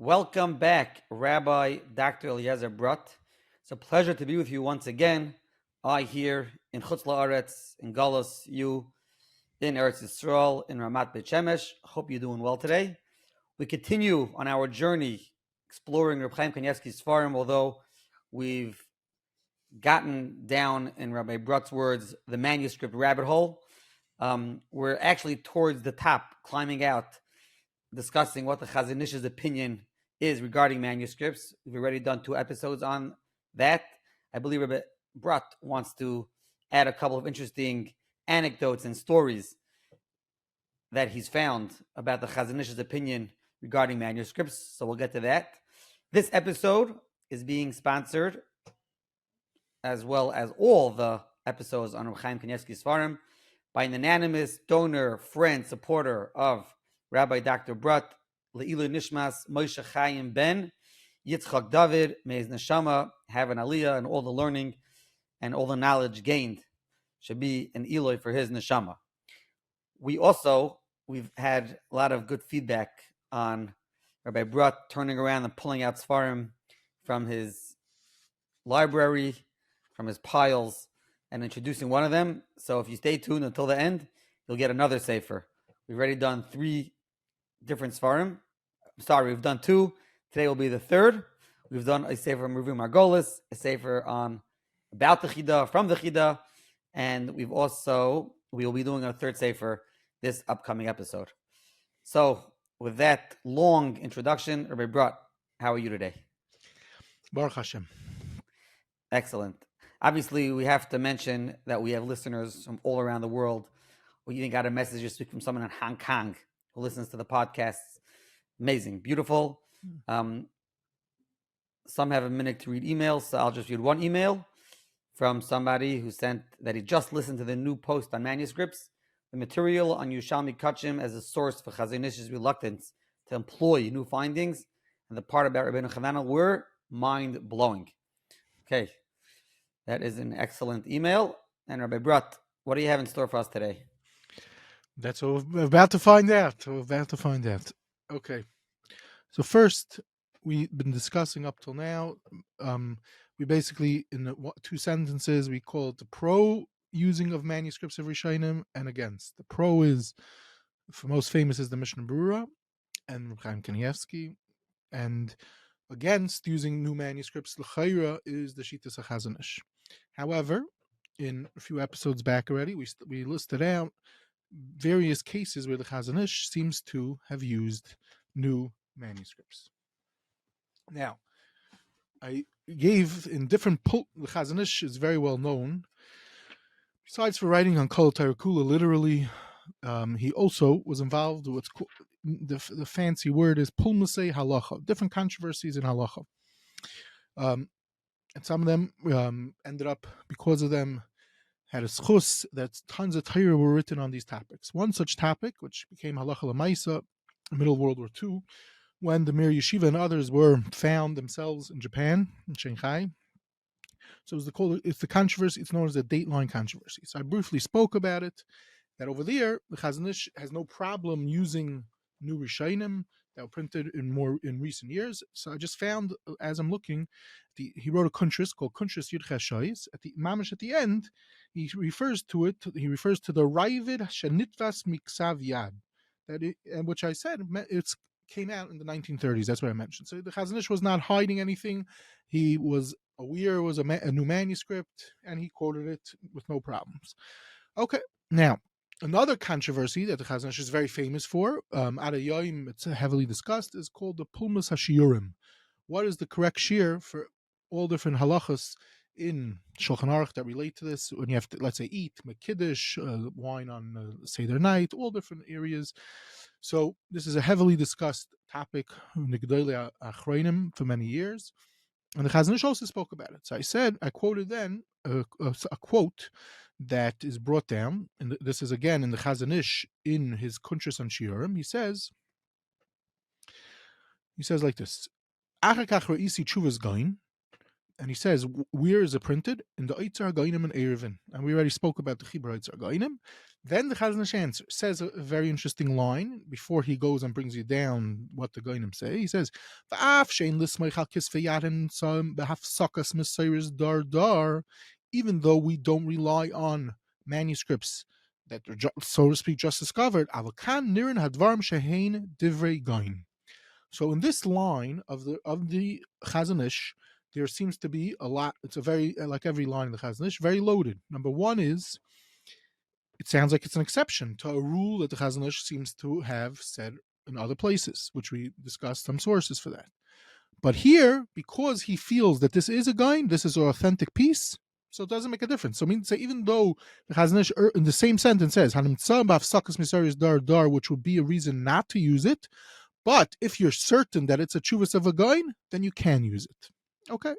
Welcome back, Rabbi Dr. Eliezerbrodt. It's a pleasure to be with you once again. I here in Chutz La'aretz, in Galus, you in Eretz Yisrael, in Ramat Beit Shemesh. Hope you're doing well today. We continue on our journey exploring Reb Chaim Kamenetsky's Sofrim, although we've gotten down, in Rabbi Brot's words, the manuscript rabbit hole. We're actually towards the top, climbing out, discussing what the Chazon Ish's opinion is regarding manuscripts. We've already done 2 episodes on that. I believe Rabbi Brot wants to add a couple of interesting anecdotes and stories that he's found about the Chazon Ish's opinion regarding manuscripts. So we'll get to that. This episode is being sponsored, as well as all the episodes on Reb Chaim Kamenetsky's Sofrim, by an anonymous donor, friend, supporter of Rabbi Dr. Brot, Le'ilu Nishmas Moshe Chaim Ben Yitzchak Dovid. May his neshama have an aliyah, and all the learning and all the knowledge gained should be an Eloi for his neshama. We've had a lot of good feedback on Rabbi Brot turning around and pulling out Sofrim from his library, from his piles, and introducing one of them. So if you stay tuned until the end, you'll get another Sefer. We've already done 3 different Sofrim. We've done 2. Today will be the 3rd. We've done a Sefer on Review Margolis, a Sefer on about the Chida, from the Chida, and we will be doing a 3rd Sefer this upcoming episode. So, with that long introduction, Rabbi Brot, how are you today? Baruch Hashem. Excellent. Obviously, we have to mention that we have listeners from all around the world. We even got a message this week from someone in Hong Kong who listens to the podcasts. Amazing, beautiful. Some have a minute to read emails, so I'll just read one email from somebody who sent that he just listened to the new post on manuscripts. The material on Yerushalmi Kachim as a source for Chazon Ish's reluctance to employ new findings, and the part about Rabbeinu Chananel were mind-blowing. Okay, that is an excellent email. And Rabbi Brot, what do you have in store for us today? That's what we're about to find out. Okay. So first, we've been discussing up till now. We basically, in 2 sentences, we call it the pro using of manuscripts of Rishonim and against. The pro is, for most famous, is the Mishnah Berurah and Reb Chaim Kamenetsky, and against using new manuscripts, l'chayra, is the Shittas Chazon Ish. However, in a few episodes back already, we listed out various cases where the Chazon Ish seems to have used new manuscripts. Now, I gave in different the Chazon Ish is very well known. Besides for writing on Kol Torah Kula literally, he also was involved with the fancy word is pulmusei halacha, different controversies in halacha. And some of them ended up, because of them, had a schus that tons of Torah were written on these topics. One such topic, which became halacha l'maisa in Middle World War II, when the Mir Yeshiva and others were found themselves in Japan, in Shanghai. So it's the controversy. It's known as the dateline controversy. So I briefly spoke about it. That over there, the Chazon Ish has no problem using new Rishonim that were printed in recent years. So I just found, as I'm looking, he wrote a kuntris called Kuntris Yud Cheshois. At the mamish at the end, he refers to it. He refers to the Ravid Shenitvas Miksav Yad, which I said it's came out in the 1930s. That's what I mentioned. So the Chazon Ish was not hiding anything. He was aware it was a new manuscript, and he quoted it with no problems. Okay, now another controversy that the Chazon Ish is very famous for, Ad Hayom, it's heavily discussed, is called the Pulmus HaShiurim. What is the correct shir for all different halachas in Shulchan Aruch that relate to this? When you have to, let's say, eat Mekiddush, wine on Seder night, all different areas. So this is a heavily discussed topic in the Gedolei Achronim for many years. And the Chazon Ish also spoke about it. So I quoted then a quote that is brought down, and this is again in the Chazon Ish in his Kuntris on Shiurim. He says like this: And he says, where is it printed? In the Eitzar Gainim and Erevin. And we already spoke about the Chibur Eitzar Gainim. Then the Chazon Ish answer says a very interesting line before he goes and brings you down what the Gainim say. He says, even though we don't rely on manuscripts that are, so to speak, just discovered, so in this line of the Chazon Ish, there seems to be a lot. It's a very, like every line in the Chazon Ish, very loaded. Number one is, it sounds like it's an exception to a rule that the Chazon Ish seems to have said in other places, which we discussed some sources for that. But here, because he feels that this is a gain, this is an authentic piece, so it doesn't make a difference. So I mean, even though the Chazon Ish in the same sentence says, which would be a reason not to use it, but if you're certain that it's a chuvas of a gain, then you can use it. Okay,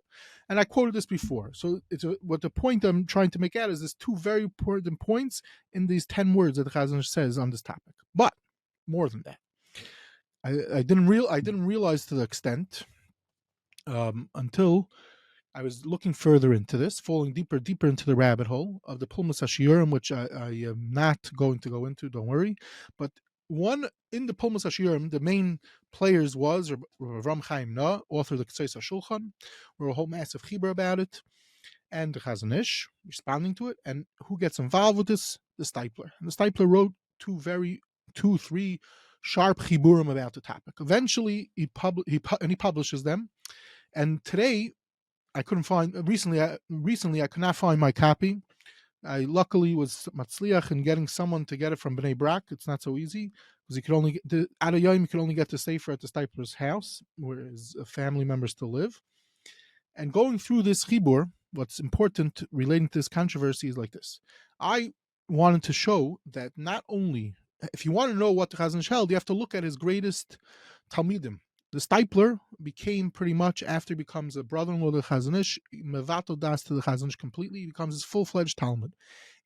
and I quoted this before. So what the point I'm trying to make out is there's two very important points in these 10 words that the Chazon Ish says on this topic. But more than that, I didn't realize to the extent until I was looking further into this, falling deeper into the rabbit hole of the Pulmus Shiurim, which I am not going to go into. Don't worry, but one in the Pulmus Shiurim, the main players was Rav Chaim Na, author of the Ketzos HaShulchan, wrote a whole massive chibur about it, and the Chazon Ish responding to it. And who gets involved with this? The Steipler. And the Steipler wrote three sharp chiburim about the topic. Eventually, he publishes them. And today, I couldn't find. Recently, I could not find my copy. I luckily was matzliach in getting someone to get it from Bnei Brak. It's not so easy because you could only get you could only get the Sefer at the Steipler's house, where his family members still live. And going through this chibur, what's important relating to this controversy is like this. I wanted to show that not only, if you want to know what the Chazon Ish held, you have to look at his greatest Talmidim. The Steipler became pretty much, after he becomes a brother-in-law of the Chazon Ish, mevato das to the Chazon Ish completely. He becomes his full-fledged Talmud.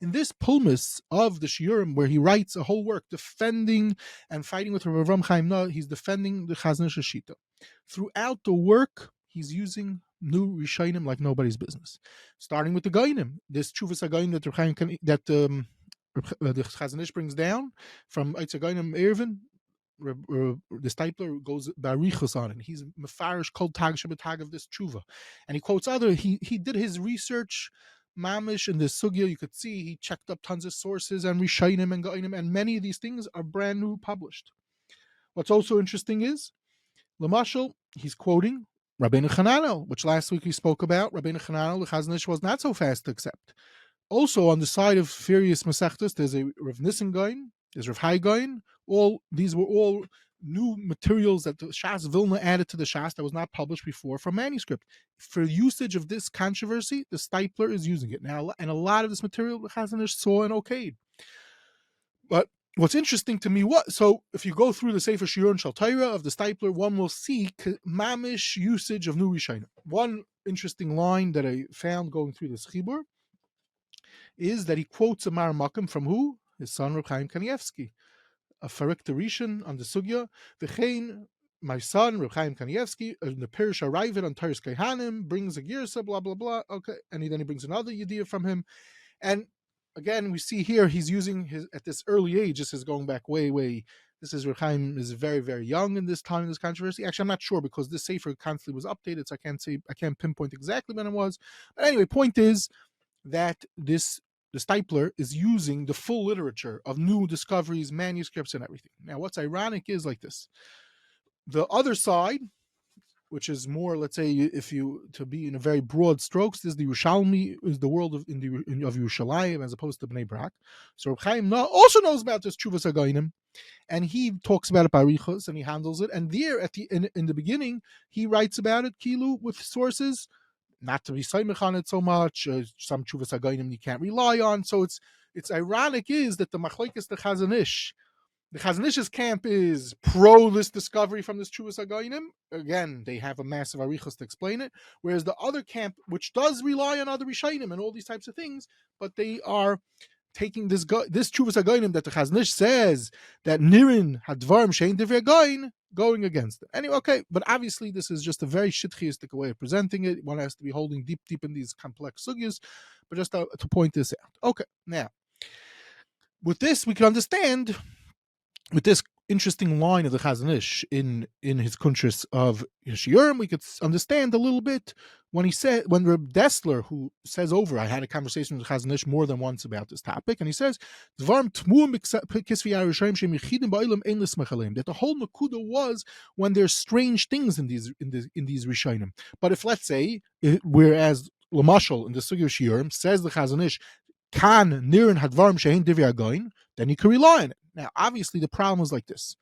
In this pulmus of the Shiurim, where he writes a whole work defending and fighting with Rav Chaim Na, he's defending the Chazon Ish Shita. Throughout the work, he's using new Rishonim like nobody's business. Starting with the Gainim, this Chuvas HaGainim that the Chazon Ish brings down from Eitzar Gainim Erevin. The Steipler goes barichos on it. He's mefarish kol tag shabbatag of this tshuva, and he quotes other. He did his research, mamish in this sugya. You could see he checked up tons of sources and rishonim and gainim, and many of these things are brand new published. What's also interesting is, Lamashal, he's quoting Rabbeinu Chananel, which last week we spoke about. Rabbeinu Chananel, the Chazon Ish was not so fast to accept. Also on the side of various Masechtas, there's a Rav Nissen Gain, there's Rav Hai Gain. These were all new materials that the Shas Vilna added to the Shas that was not published before from manuscript. For usage of this controversy, the Steipler is using it now, and a lot of this material the Chazon Ish saw and okayed. But what's interesting to me, so if you go through the Sefer Shiurim Shal Torah of the Steipler, one will see mamish usage of new Rishonim. One interesting line that I found going through this chibur is that he quotes a Mar Makom from who? His son Reb Chaim Kanievsky, a Farik Rishon on the Sugya. V'chein, my son Reb Chaim Kanievsky, in the Pirish Aravid on Taris Kehanim, brings a Girsa, blah blah blah. Okay, and then he brings another Yediyah from him, and again we see here he's using his at this early age. This is going back way. This is Reb Chaim is very very young in this time in this controversy. Actually, I'm not sure because this Sefer constantly was updated, so I can't pinpoint exactly when it was. But anyway, point is that the Steipler is using the full literature of new discoveries, manuscripts, and everything. Now, what's ironic is like this. The other side, which is more, let's say, if you to be in a very broad strokes, is the Yerushalmi, is the world of Yerushalayim as opposed to Bnei Brak. So Reb Chaim also knows about this Chuvas HaGainim, and he talks about it by Arichos, and he handles it. And there, in the beginning, he writes about it, Kilu, with sources, not to be saimich on it so much. Some Chuvas HaGainim you can't rely on. So it's ironic is that the machlokes the Chazon Ish's camp is pro this discovery from this Chuvas HaGainim. Again, they have a massive arichos to explain it. Whereas the other camp, which does rely on other Rishonim and all these types of things, but they are taking this Tshuvas Hagoyim that the Chazon Ish says that Nirin Hadvarim Shein Divrei Hagoyim, going against it. Anyway, okay, but obviously this is just a very shitchiistic way of presenting it. One has to be holding deep in these complex sugyas, but just to point this out. Okay, now, with this, we can understand, with this interesting line of the Chazon Ish in his kuntris of Shiurim, we could understand a little bit when Reb Dessler, who says over, I had a conversation with Chazon Ish more than once about this topic, and he says, that the whole nakuda was when there's strange things in these Rishonim. But if, let's say, whereas Lamashal in the Sugi of Shiurim says the Chazon Ish, Kan Nirin Hadvarim Shein Divrei Hagoyim, then you can rely on it. Now, obviously, the problem is like this.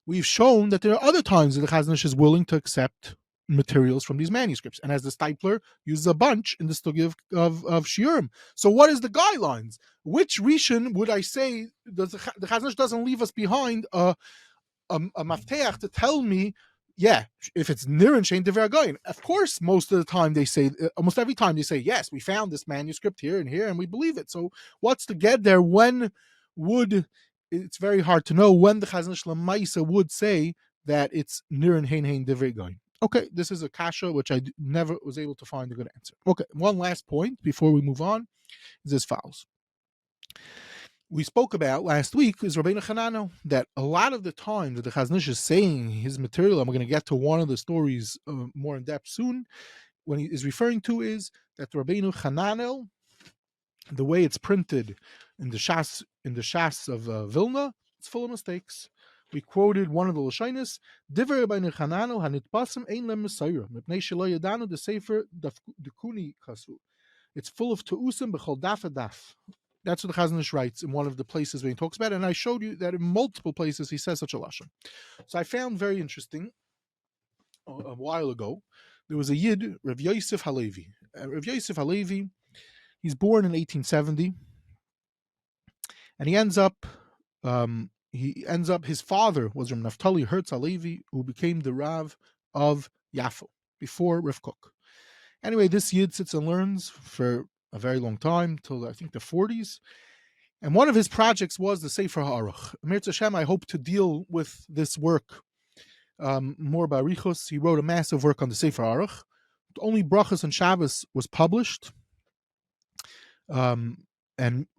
We've shown that there are other times that the Chazon Ish is willing to accept materials from these manuscripts, and as the Steipler uses a bunch in the study of Shiurim. So what is the guidelines? Which Rishon would I say the Chazon Ish doesn't leave us behind a mafteach to tell me, yeah, if it's Nirin Shein Divrei Hagoyim? Of course, most of the time they say, almost every time they say, yes, we found this manuscript here, and we believe it. So what's to get there? It's very hard to know when the Chazon Ish Lamaisa would say that it's Nirin Hein Divrei Hagoyim. Okay, this is a kasha which I never was able to find a good answer. Okay, one last point before we move on is as follows. We spoke about last week is Rabbeinu Chananel, that a lot of the time that the Chazon Ish is saying his material, and we're going to get to one of the stories more in depth soon, when he is referring to is that Rabbeinu Chananel, the way it's printed in the Shas of Vilna, it's full of mistakes. We quoted one of the Lashonis, Divrei Rabbeinu Chananel hanitbasim ein lem Mesayra, mipnei shelo yadanu the Sefer Dikdukei kasu. It's full of te'usim b'chol daf adaf. That's what the Chazon Ish writes in one of the places where he talks about it, and I showed you that in multiple places he says such a lashon. So I found very interesting, a while ago, there was a Yid, Rav Yosef Halevi. Rav Yosef Halevi, he's born in 1870, and he ends up, his father was Rav Naftali Hertz Halevi, who became the Rav of Yafo before Rav Kook. Anyway, this Yid sits and learns for a very long time, till I think the 40s. And one of his projects was the Sefer HaAruch. Mirz Hashem, I hope to deal with this work more by Richos. He wrote a massive work on the Sefer HaAruch. Only Brachos and Shabbos was published. And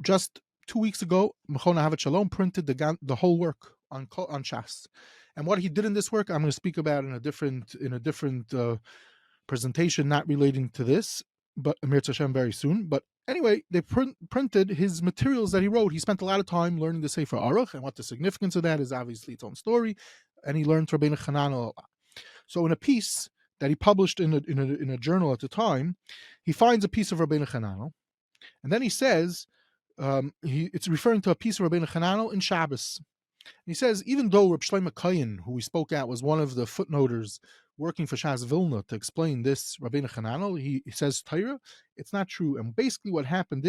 just 2 weeks ago, Mechona Havat Shalom printed the whole work on Shas. And what he did in this work, I'm going to speak about in a different presentation, not relating to this, but Mirz Hashem very soon. But anyway, they printed his materials that he wrote. He spent a lot of time learning the Sefer Aruch, and what the significance of that is obviously its own story. And he learned Rabbeinu Chananel a lot. So in a piece that he published in a journal at the time, he finds a piece of Rabbeinu Chananel, and then he says it's referring to a piece of Rabbeinu Chananel in Shabbos. He says, even though Reb Shlomo Kayin, who we spoke at, was one of the footnoters working for Shas Vilna to explain this Rabbeinu Chananel, he says Torah, it's not true. And basically what happened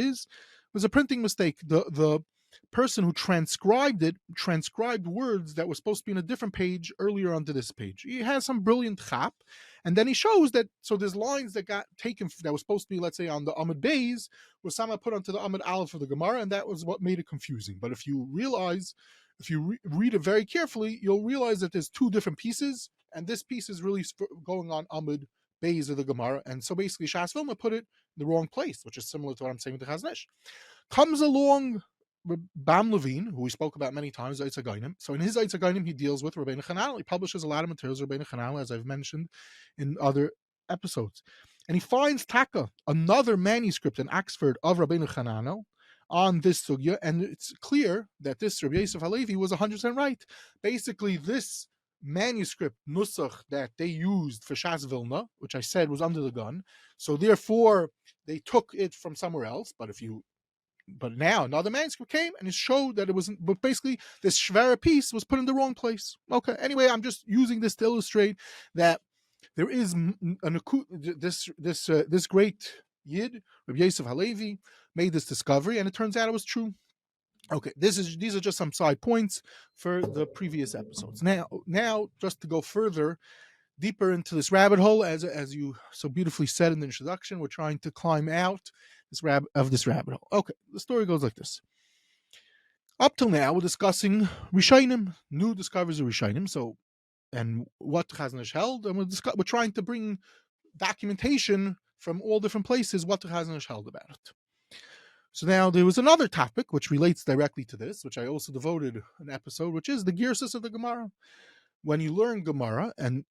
was a printing mistake. The person who transcribed words that were supposed to be in a different page earlier onto this page. He has some brilliant chap, and then he shows that, so there's lines that got taken that was supposed to be, let's say, on the Amud Beis, was somehow put onto the Amud Aleph of the Gemarah, and that was what made it confusing. But if you read it very carefully, you'll realize that there's two different pieces, and this piece is really going on Amud Beis of the Gemarah, and so basically Shas Vilna put it in the wrong place, which is similar to what I'm saying with the Chazon Ish. Comes along Bam Levine, who we spoke about many times, Eitz HaGainim. So in his Eitz HaGainim, he deals with Rabbeinu Chananel. He publishes a lot of materials of Rabbeinu Chananel, as I've mentioned in other episodes. And he finds Taka, another manuscript in Oxford of Rabbeinu Chananel, on this sugya, and it's clear that this Rabbi Yosef Halevi was 100% right. Basically, this manuscript nusach that they used for Shas Vilna, which I said was under the gun, so therefore they took it from somewhere else. But now another manuscript came and it showed that it wasn't. But basically, this Shvera piece was put in the wrong place. Okay. Anyway, I'm just using this to illustrate that there is this great Yid, Rabbi Yosef Halevi, made this discovery, and it turns out it was true. Okay, these are just some side points for the previous episodes. Now, just to go further, deeper into this rabbit hole, as you so beautifully said in the introduction, we're trying to climb out this rabbit hole. Okay, the story goes like this. Up till now, we're discussing Rishonim, new discoveries of Rishonim. So, and what Chazon Ish held, and we're trying to bring documentation from all different places what Chazon Ish held about it. So now there was another topic which relates directly to this, which I also devoted an episode, which is the Gearsus of the Gemarah. When you learn Gemarah, and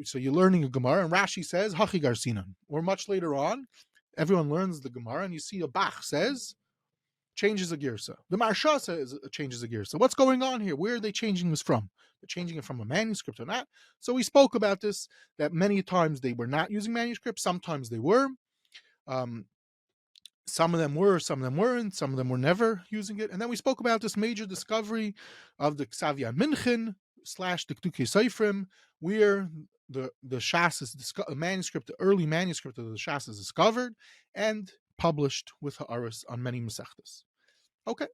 so you're learning a Gemarah, and Rashi says Hachi Garsinan, or much later on, everyone learns the Gemarah, and you see a Bach says changes a Girsa. The Marsha says changes a Girsa. What's going on here? Where are they changing this from? They're changing it from a manuscript or not. So we spoke about this, that many times they were not using manuscripts. Sometimes they were. Some of them were, some of them weren't. Some of them were never using it. And then we spoke about this major discovery of the Ksavia Minchen / Dikdukei Sofrim, where the Shas is a manuscript, the early manuscript of the Shas is discovered and published with Ha'aris on many Masechtas. Okay,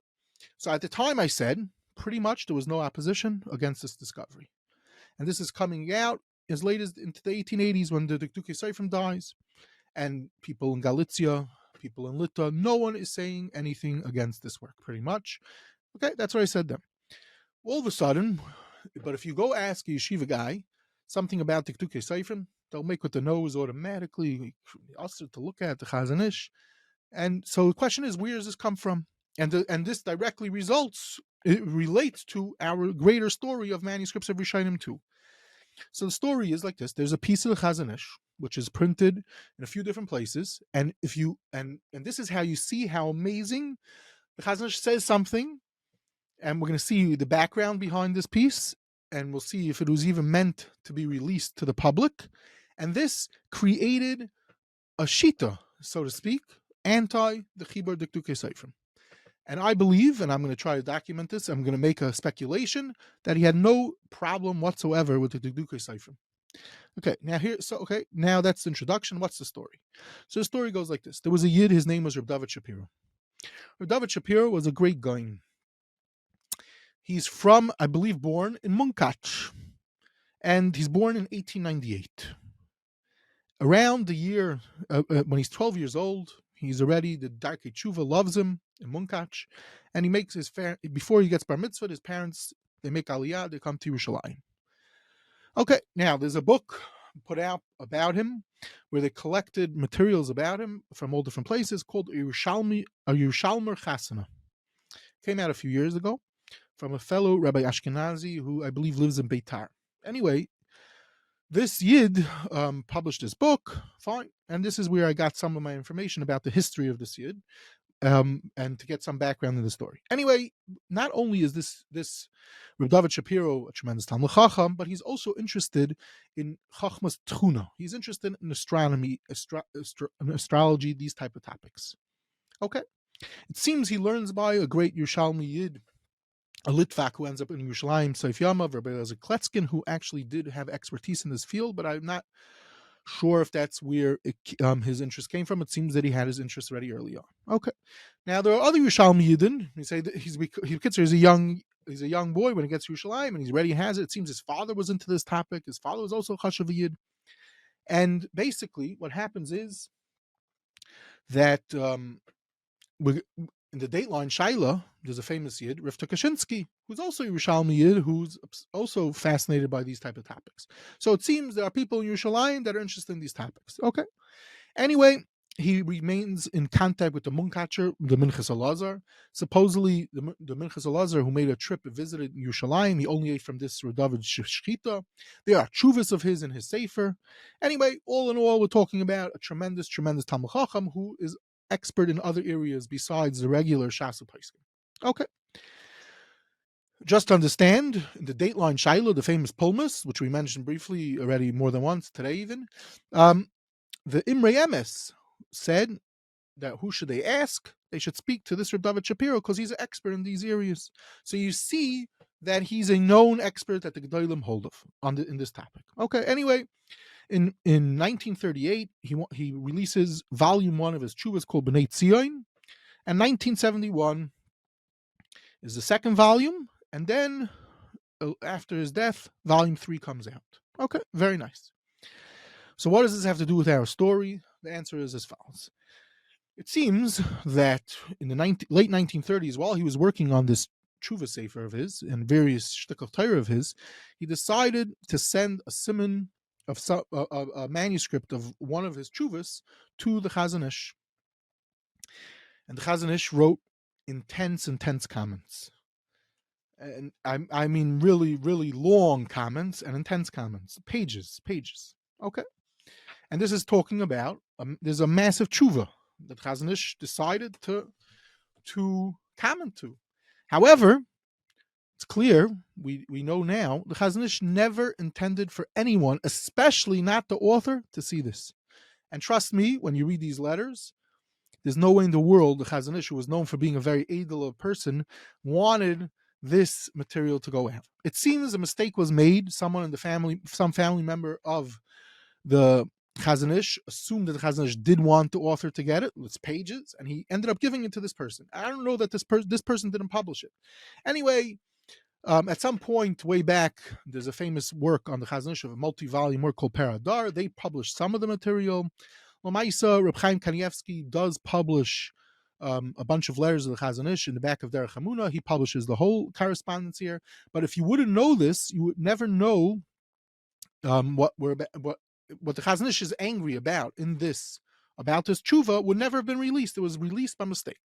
so at the time I said pretty much there was no opposition against this discovery, and this is coming out as late as into the 1880s when the Dikdukei Sofrim dies, and people in Galicia, people in Lita, no one is saying anything against this work. Pretty much, okay, that's what I said then. All of a sudden, but if you go ask a yeshiva guy something about Dikdukei Sofrim, they'll make with the nose automatically, also to look at the Chazon Ish. And so the question is, where does this come from? And this directly relates to our greater story of manuscripts of Rishonim too. So the story is like this: there's a piece of the Chazon Ish which is printed in a few different places, and if you and this is how you see how amazing the Chazon Ish says something, and we're going to see the background behind this piece, and we'll see if it was even meant to be released to the public. And this created a shita, so to speak, anti the Chibur Dikdukei Sofrim. And I believe, and I'm going to try to document this, I'm going to make a speculation that he had no problem whatsoever with the Dikdukei Sofrim. Now that's the introduction. What's the story? So the story goes like this. There was a Yid, his name was Dovid Schapiro. Dovid Schapiro was a great guy. He's from, I believe, born in Munkach, and he's born in 1898. Around the year, when he's 12 years old, he's already, the Darkei Tshuva loves him in Munkach, and he makes before he gets bar mitzvah, his parents, they make aliyah, they come to Yerushalayim. Okay, now there's a book put out about him where they collected materials about him from all different places called Yerushalmer Chasana. Came out a few years ago from a fellow Rabbi Ashkenazi who I believe lives in Beitar. Anyway, this Yid published this book, fine, and this is where I got some of my information about the history of this Yid, and to get some background in the story. Anyway, not only is this Reb Dovid Schapiro a tremendous Talmud Chacham, but he's also interested in Chachmas Tchuna. He's interested in astronomy, astrology, these type of topics. Okay, it seems he learns by a great Yerushalmi Yid, a Litvak who ends up in Yerushalayim, Seif Yamav, Rabbi Eliezer, who actually did have expertise in this field, but I'm not sure if that's where his interest came from. It seems that he had his interest already early on. Okay, now there are other Yerushalmi Yidden. We say that he's a young boy when he gets to Yerushalayim, and he's already has it. It seems his father was into this topic. His father was also Chashav Yid, and basically what happens is that in the dateline Shaila, there's a famous Yid, Rivka Kashinsky, who's also a Yerushalmi Yid, who's also fascinated by these type of topics. So it seems there are people in Yerushalayim that are interested in these topics. Okay. Anyway, he remains in contact with the Munkacher, the Minchas Elazar. Supposedly, the Minchas Elazar, who made a trip and visited Yerushalayim, he only ate from this Dovid Shechita. There are tshuvas of his in his Sefer. Anyway, all in all, we're talking about a tremendous, tremendous Talmud Chacham who is expert in other areas besides the regular Shasu Paiskim. Okay. Just to understand, in the dateline Shiloh, the famous Pulmus, which we mentioned briefly already more than once today even, the Imre Emes said that who should they ask? They should speak to this Reb Dovid Schapiro because he's an expert in these areas. So you see that he's a known expert that the Gedolim hold of in this topic. Okay, anyway, in 1938, he releases volume 1 of his Tshuvas called B'nai Tzion, and 1971 is the second volume, and then after his death, volume 3 comes out. Okay, very nice. So what does this have to do with our story? The answer is as follows. It seems that in the late 1930s, while he was working on this tshuva sefer of his and various shtickl Torah of his, he decided to send a siman of a manuscript of one of his tshuvas to the Chazon Ish. And the Chazon Ish wrote intense comments. And I mean really, really long comments and intense comments, pages. Okay. And this is talking about, there's a massive tshuva that Chazon Ish decided to comment to. However, it's clear, we know now, the Chazon Ish never intended for anyone, especially not the author, to see this. And trust me, when you read these letters, there's no way in the world the Chazon Ish, who was known for being a very edel person, wanted this material to go out. It seems a mistake was made. Someone in the family, some family member of the Chazon Ish assumed that the Chazon Ish did want the author to get it. It's pages, and he ended up giving it to this person. I don't know that this person didn't publish it. Anyway, at some point way back, there's a famous work on the Chazon Ish, of a multi-volume work called Paradar. They published some of the material. Lamaisa, Reb Chaim Kanievsky does publish a bunch of letters of the Chazon Ish in the back of Derech Hamuna. He publishes the whole correspondence here. But if you wouldn't know this, you would never know what the Chazon Ish is angry about about this tshuva would never have been released. It was released by mistake.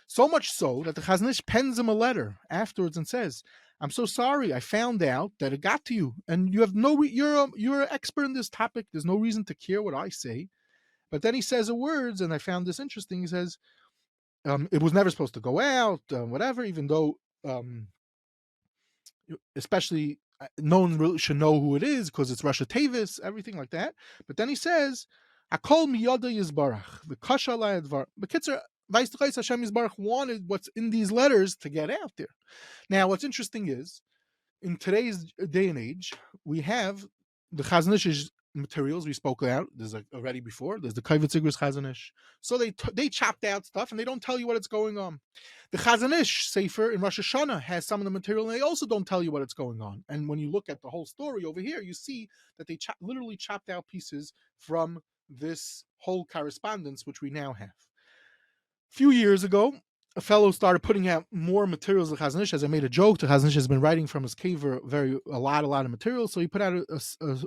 So much so that the Chazon Ish pens him a letter afterwards and says, "I'm so sorry. I found out that it got to you, and you have you're an expert in this topic. There's no reason to care what I say." But then he says the words, and I found this interesting. He says, it was never supposed to go out, whatever, even though, especially, no one really should know who it is because it's Rasha Tevis, everything like that. But then he says, Hakol miyada yizbarach, the kasha la'advar. But Kitzer, Vayistukais Hashem Yizbarach wanted what's in these letters to get out there. Now, what's interesting is, in today's day and age, we have the Chazon Ish's materials we spoke out. There's already before. There's the Kaivitzigris Chazon Ish. So they chopped out stuff and they don't tell you what it's going on. The Chazon Ish Sefer in Rosh Hashanah has some of the material and they also don't tell you what it's going on. And when you look at the whole story over here, you see that they literally chopped out pieces from this whole correspondence, which we now have. A few years ago, a fellow started putting out more materials of Chazon Ish. As I made a joke, the Chazon Ish has been writing from his kever a lot of material. So he put out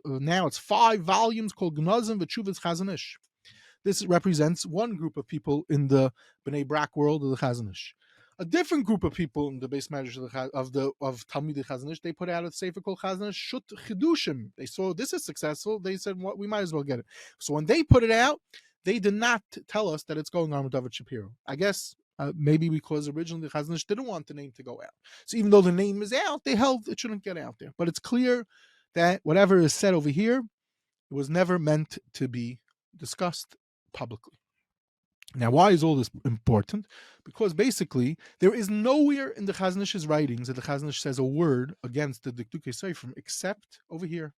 now it's 5 volumes called Gnazim V'Tshuvas Chazon Ish. This represents one group of people in the Bnei Brak world of the Chazon Ish. A different group of people in the base matters of Talmidei Chazon Ish, they put out a sefer called Chazon Ish Shut Chidushim. They saw this is successful. They said, "What, we might as well get it." So when they put it out, they did not tell us that it's going on with Dovid Schapiro. I guess maybe because originally the Chazon Ish didn't want the name to go out. So even though the name is out, they held it shouldn't get out there. But it's clear that whatever is said over here, it was never meant to be discussed publicly. Now, why is all this important? Because basically, there is nowhere in the Chazon Ish's writings that the Chazon Ish says a word against the Dikdukei Sofrim except over here,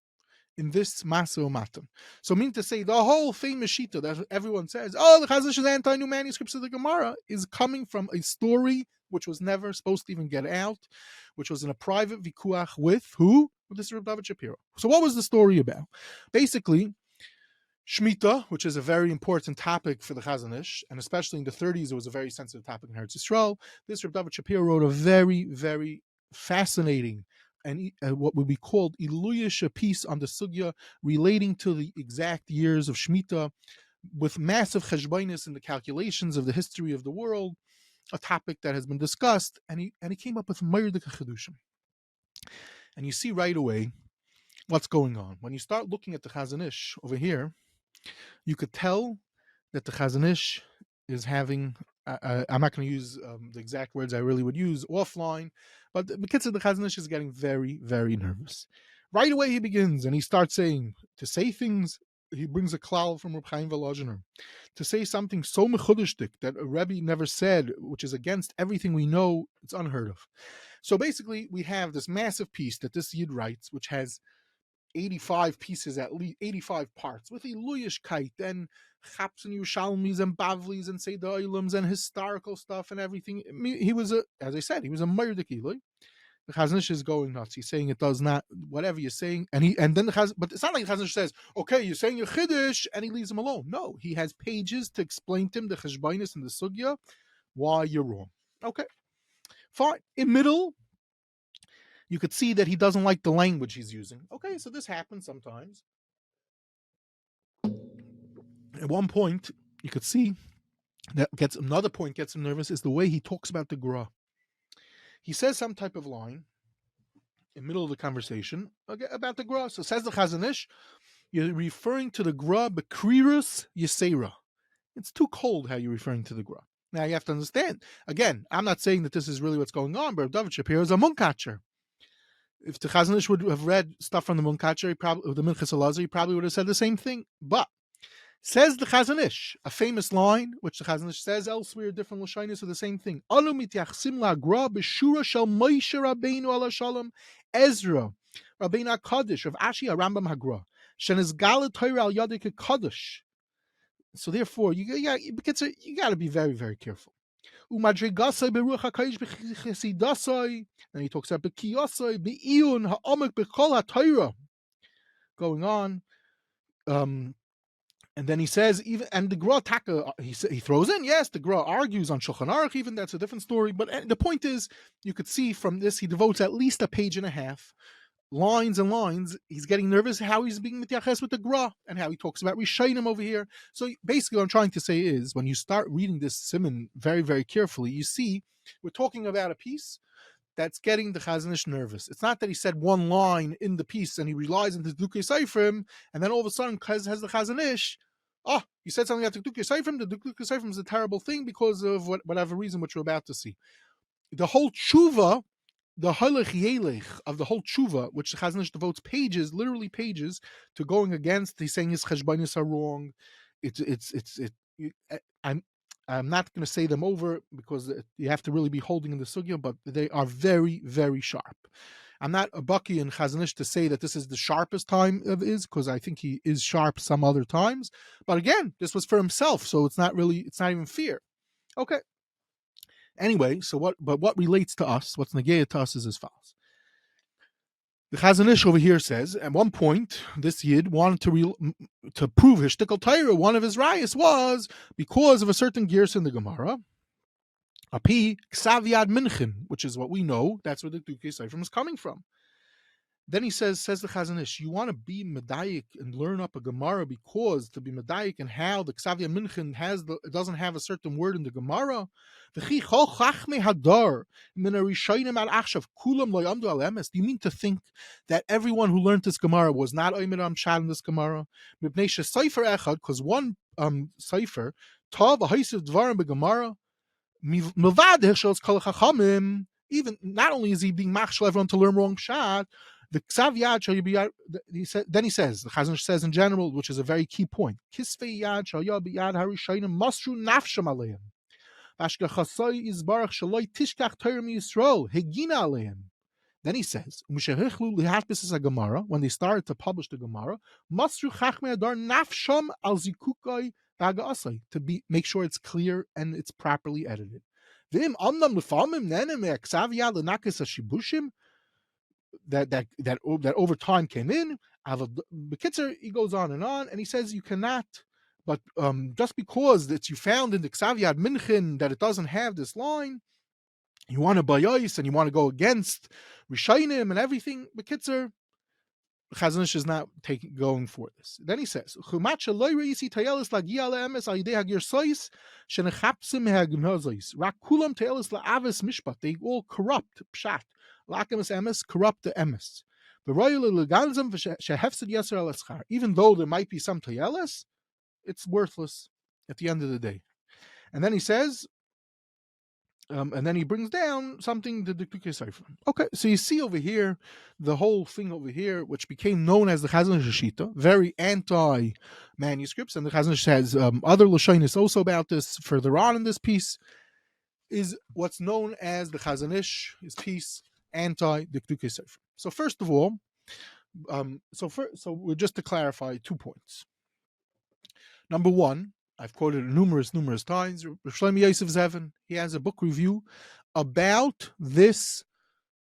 in this Maso Matan. So mean to say, the whole famous Shita that everyone says, oh, the Chazon Ish's anti-new manuscripts of the Gemarah is coming from a story which was never supposed to even get out, which was in a private vikuach with who? With this Reb David Schapiro. So what was the story about? Basically, Shemitah, which is a very important topic for the Chazon Ish, and especially in the 30s, it was a very sensitive topic in Eretz Yisrael. This Reb David Schapiro wrote a very, very fascinating and what would be called Iluyish piece on the sugya relating to the exact years of Shemitah, with massive cheshbonis in the calculations of the history of the world, a topic that has been discussed, and he came up with Ma'ir Chedushim. And you see right away what's going on. When you start looking at the Chazon Ish over here, you could tell that the Chazon Ish is having, I'm not going to use the exact words I really would use offline, but the Chazon Ish is getting very, very nervous. Right away he begins and he starts saying, to say things, he brings a klal from Reb Chaim Volozhiner, to say something so mechudishdik that a Rebbe never said, which is against everything we know, it's unheard of. So basically we have this massive piece that this Yid writes, which has 85 pieces, at least 85 parts, with Iluyishkeit and Chaps and Yushalmis and Bavlis and Seder Ilums and historical stuff and everything. He was as I said, he was a Ma'ir Ilui. the Chazon Ish is going nuts. He's saying it does not, whatever you're saying, but it's not like the Chazon Ish says, okay, you're saying you're Chiddush, and he leaves him alone. No, he has pages to explain to him the Cheshbainis and the Sugya, why you're wrong. Okay, fine. In middle, you could see that he doesn't like the language he's using. Okay, so this happens sometimes. At one point, you could see that gets him nervous is the way he talks about the Gemarah. He says some type of line in the middle of the conversation about the Gemarah. So says the Chazon Ish, you're referring to the Gemarah Bekrirus Yisera. It's too cold how you're referring to the Gemarah. Now you have to understand. Again, I'm not saying that this is really what's going on, but Dovid Schapiro is a Munkatcher. If the Chazon Ish would have read stuff from the Munkatcher, the Minchas Elazar, he probably would have said the same thing. But says the Chazon Ish, a famous line, which the Chazon Ish says elsewhere, different Lashonis are the same thing. Alu mityachsim la'gra b'shura shel Moshe Rabbeinu ala shalom Ezra Rabbeinu HaKadosh of Ashi HaRambam HaGra shenizgal Torah al yadik HaKadosh. So therefore, you got to be very, very careful. Umadrigasai beruach HaKadosh b'chesidasai, and he talks about b'kiyasai b'iyun ha'omek b'kol ha'Torah. Going on. And then he says, even and the Gemarah Taka, he throws in, yes, the Gemarah argues on Shulchan Aruch, even that's a different story. But the point is, you could see from this, he devotes at least a page and a half, lines and lines. He's getting nervous how he's being mityaches with the Gemarah and how he talks about Rishonim over here. So basically, what I'm trying to say is, when you start reading this Siman very, very carefully, you see we're talking about a piece that's getting the Chazon Ish nervous. It's not that he said one line in the piece and he relies on the Dikdukei Sofrim, and then all of a sudden has the Chazon Ish. Oh, you said something about the Dikdukei Sofrim. The Dikdukei Sofrim is a terrible thing because of whatever reason, which we're about to see. The whole tshuva, the halach yelech of the whole tshuva, which the Chazon Ish devotes pages, literally pages, to going against. He's saying his cheshbainis are wrong. I'm not going to say them over because you have to really be holding in the sugya, but they are very, very sharp. I'm not a Baki in Chazon Ish to say that this is the sharpest time of his, because I think he is sharp some other times. But again, this was for himself, so it's not even fear. Okay. Anyway, what relates to us, what's negayah to us is as follows. The Chazon Ish over here says, at one point, this Yid wanted to prove his shtickle Torah. One of his rayas was because of a certain gears in the Gemarah, Api Ksav Yad Minchim, which is what we know. That's where the Dikdukei Sofrim is coming from. Then he says the Chazon Ish, you want to be medayik and learn up a Gemarah because to be medayik and how the Ksav Yad Minchim it doesn't have a certain word in the Gemarah. Do you mean to think that everyone who learned this Gemarah was not Omer Amshad in this Gemarah? Because one Sefer, Tav Ha'isiv Dvarim beGemarah. Even not only is he being machshel everyone to learn wrong pshat, the ksav yad shall be. Then he says, the Chazon Ish says in general, which is a very key point. Kisvei yad shall be yad harishayim masru nafsham aleim. Vashkachasai izbarach shaloi tishkach Torah miyisrael hegina aleim. Then he says, when they started to publish the Gemarah, masru chachmei adar nafsham al zikukai to make sure it's clear and it's properly edited. That over time came in. He goes on, and he says you cannot. But just because you found in the Ksav Yad Minchin that it doesn't have this line, you want to bayos and you want to go against Rishonim and everything. Bekitzer, Chazon Ish is not going for this. Then he says, they all corrupt pshat. Corrupt the emes. Even though there might be some tayelis, it's worthless at the end of the day. And then he says, and then he brings down something the Dikdukei Sofrim. Okay, so you see over here, the whole thing over here, which became known as the Chazon Ish Shita, very anti-manuscripts, and the Chazon Ish has other Lashonis also about this further on in this piece, is what's known as the Chazon Ish, his piece, anti-Dikdukei Sofrim. So first of all, so just to clarify 2 points. Number one, I've quoted it numerous times. Shlomo Yosef Zevin, he has a book review about this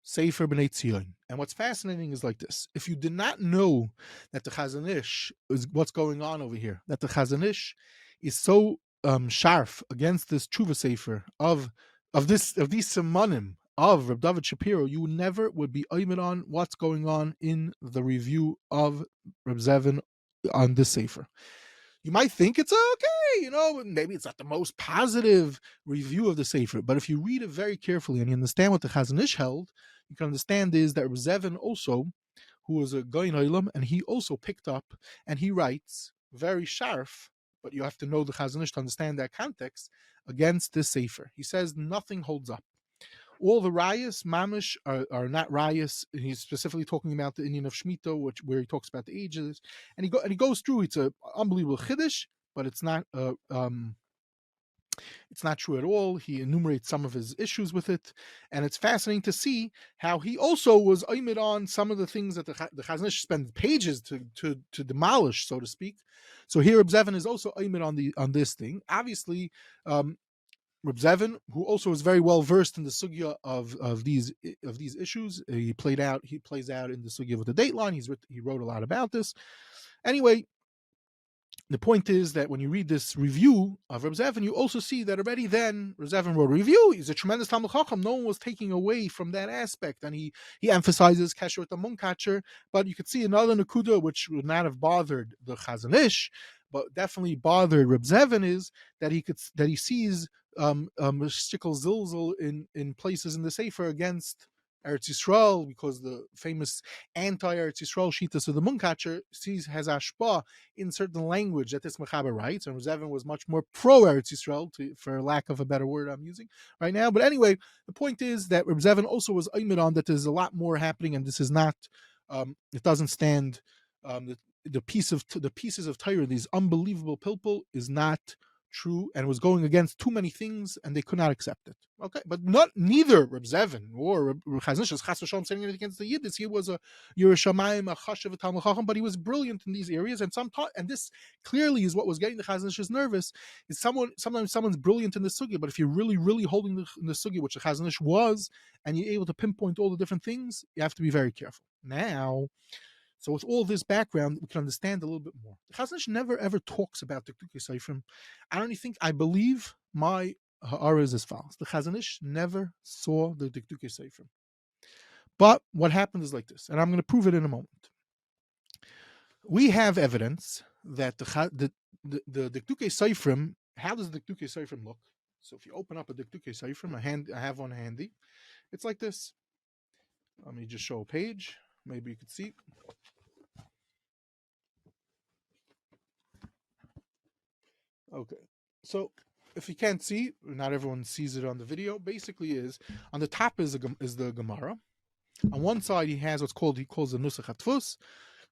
Sefer B'nai Tzion. And what's fascinating is like this. If you did not know that the Chazon Ish is what's going on over here, that the Chazon Ish is so sharp against this Tshuva Sefer of these Simanim of Reb David Schapiro, you never would be aimed on what's going on in the review of Reb Zevin on this Sefer. You might think it's okay, maybe it's not the most positive review of the Sefer, but if you read it very carefully and you understand what the Chazon Ish held, you can understand is that Zevin also, who was a Goyin Olam, and he also picked up and he writes very sharp, but you have to know the Chazon Ish to understand that context, against this Sefer. He says nothing holds up. All the rayas, mamish, are not rayas. He's specifically talking about the Indian of Shemitah, where he talks about the ages, and he goes through. It's an unbelievable chiddush, but it's not true at all. He enumerates some of his issues with it, and it's fascinating to see how he also was aimed on some of the things that the Chazon Ish spent pages to demolish, so to speak. So here, Reb Zevin is also aimed on this thing. Obviously, Reb Zevin, who also is very well versed in the sugya of these issues, he plays out in the sugya with the dateline. He wrote a lot about this. Anyway, the point is that when you read this review of Reb Zevin, you also see that already then Reb Zevin wrote a review. He's a tremendous Talmud Chacham. No one was taking away from that aspect, and he emphasizes kasher with the munkatcher. But you could see another nakuda which would not have bothered the Chazon Ish, but definitely bothered Reb Zevin, is that he sees shtickle zilzal in places in the Sefer against Eretz Yisrael, because the famous anti-Eretz Yisrael shitas of the Munkatcher has ashpa in certain language that this Mechaber writes, and Zevin was much more pro-Eretz Yisrael, for lack of a better word I'm using right now. But anyway, the point is that Reb Zevin also was aimed on that there's a lot more happening, and this is not, it doesn't stand, the pieces of Torah, these unbelievable pilpul, is not true, and was going against too many things, and they could not accept it. Okay, but neither Reb Zevin or Reb Chazon Ish is chas v'shalom saying anything against the Yiddish. He was a Yerushalayim, a chashav, a Talmud Chacham, but he was brilliant in these areas, and this clearly is what was getting the Chazon Ish nervous. Is sometimes someone's brilliant in the sugya, but if you're really, really holding the sugya, which the Chazon Ish was, and you're able to pinpoint all the different things, you have to be very careful. Now, so with all this background, we can understand a little bit more. The Chazon Ish never ever talks about Dikdukei Sofrim. I believe my ha'ara is as follows. The Chazon Ish never saw the Dikdukei Sofrim. But what happened is like this, and I'm going to prove it in a moment. We have evidence that the Dikdukei Sofrim, how does the Dikdukei Sofrim look? So if you open up a Dikdukei Sofrim, I have one handy. It's like this. Let me just show a page. Maybe you could see. Okay, so if you can't see, not everyone sees it on the video. Basically, is on the top is the Gemarah. On one side, he calls the Nusach HaTfus.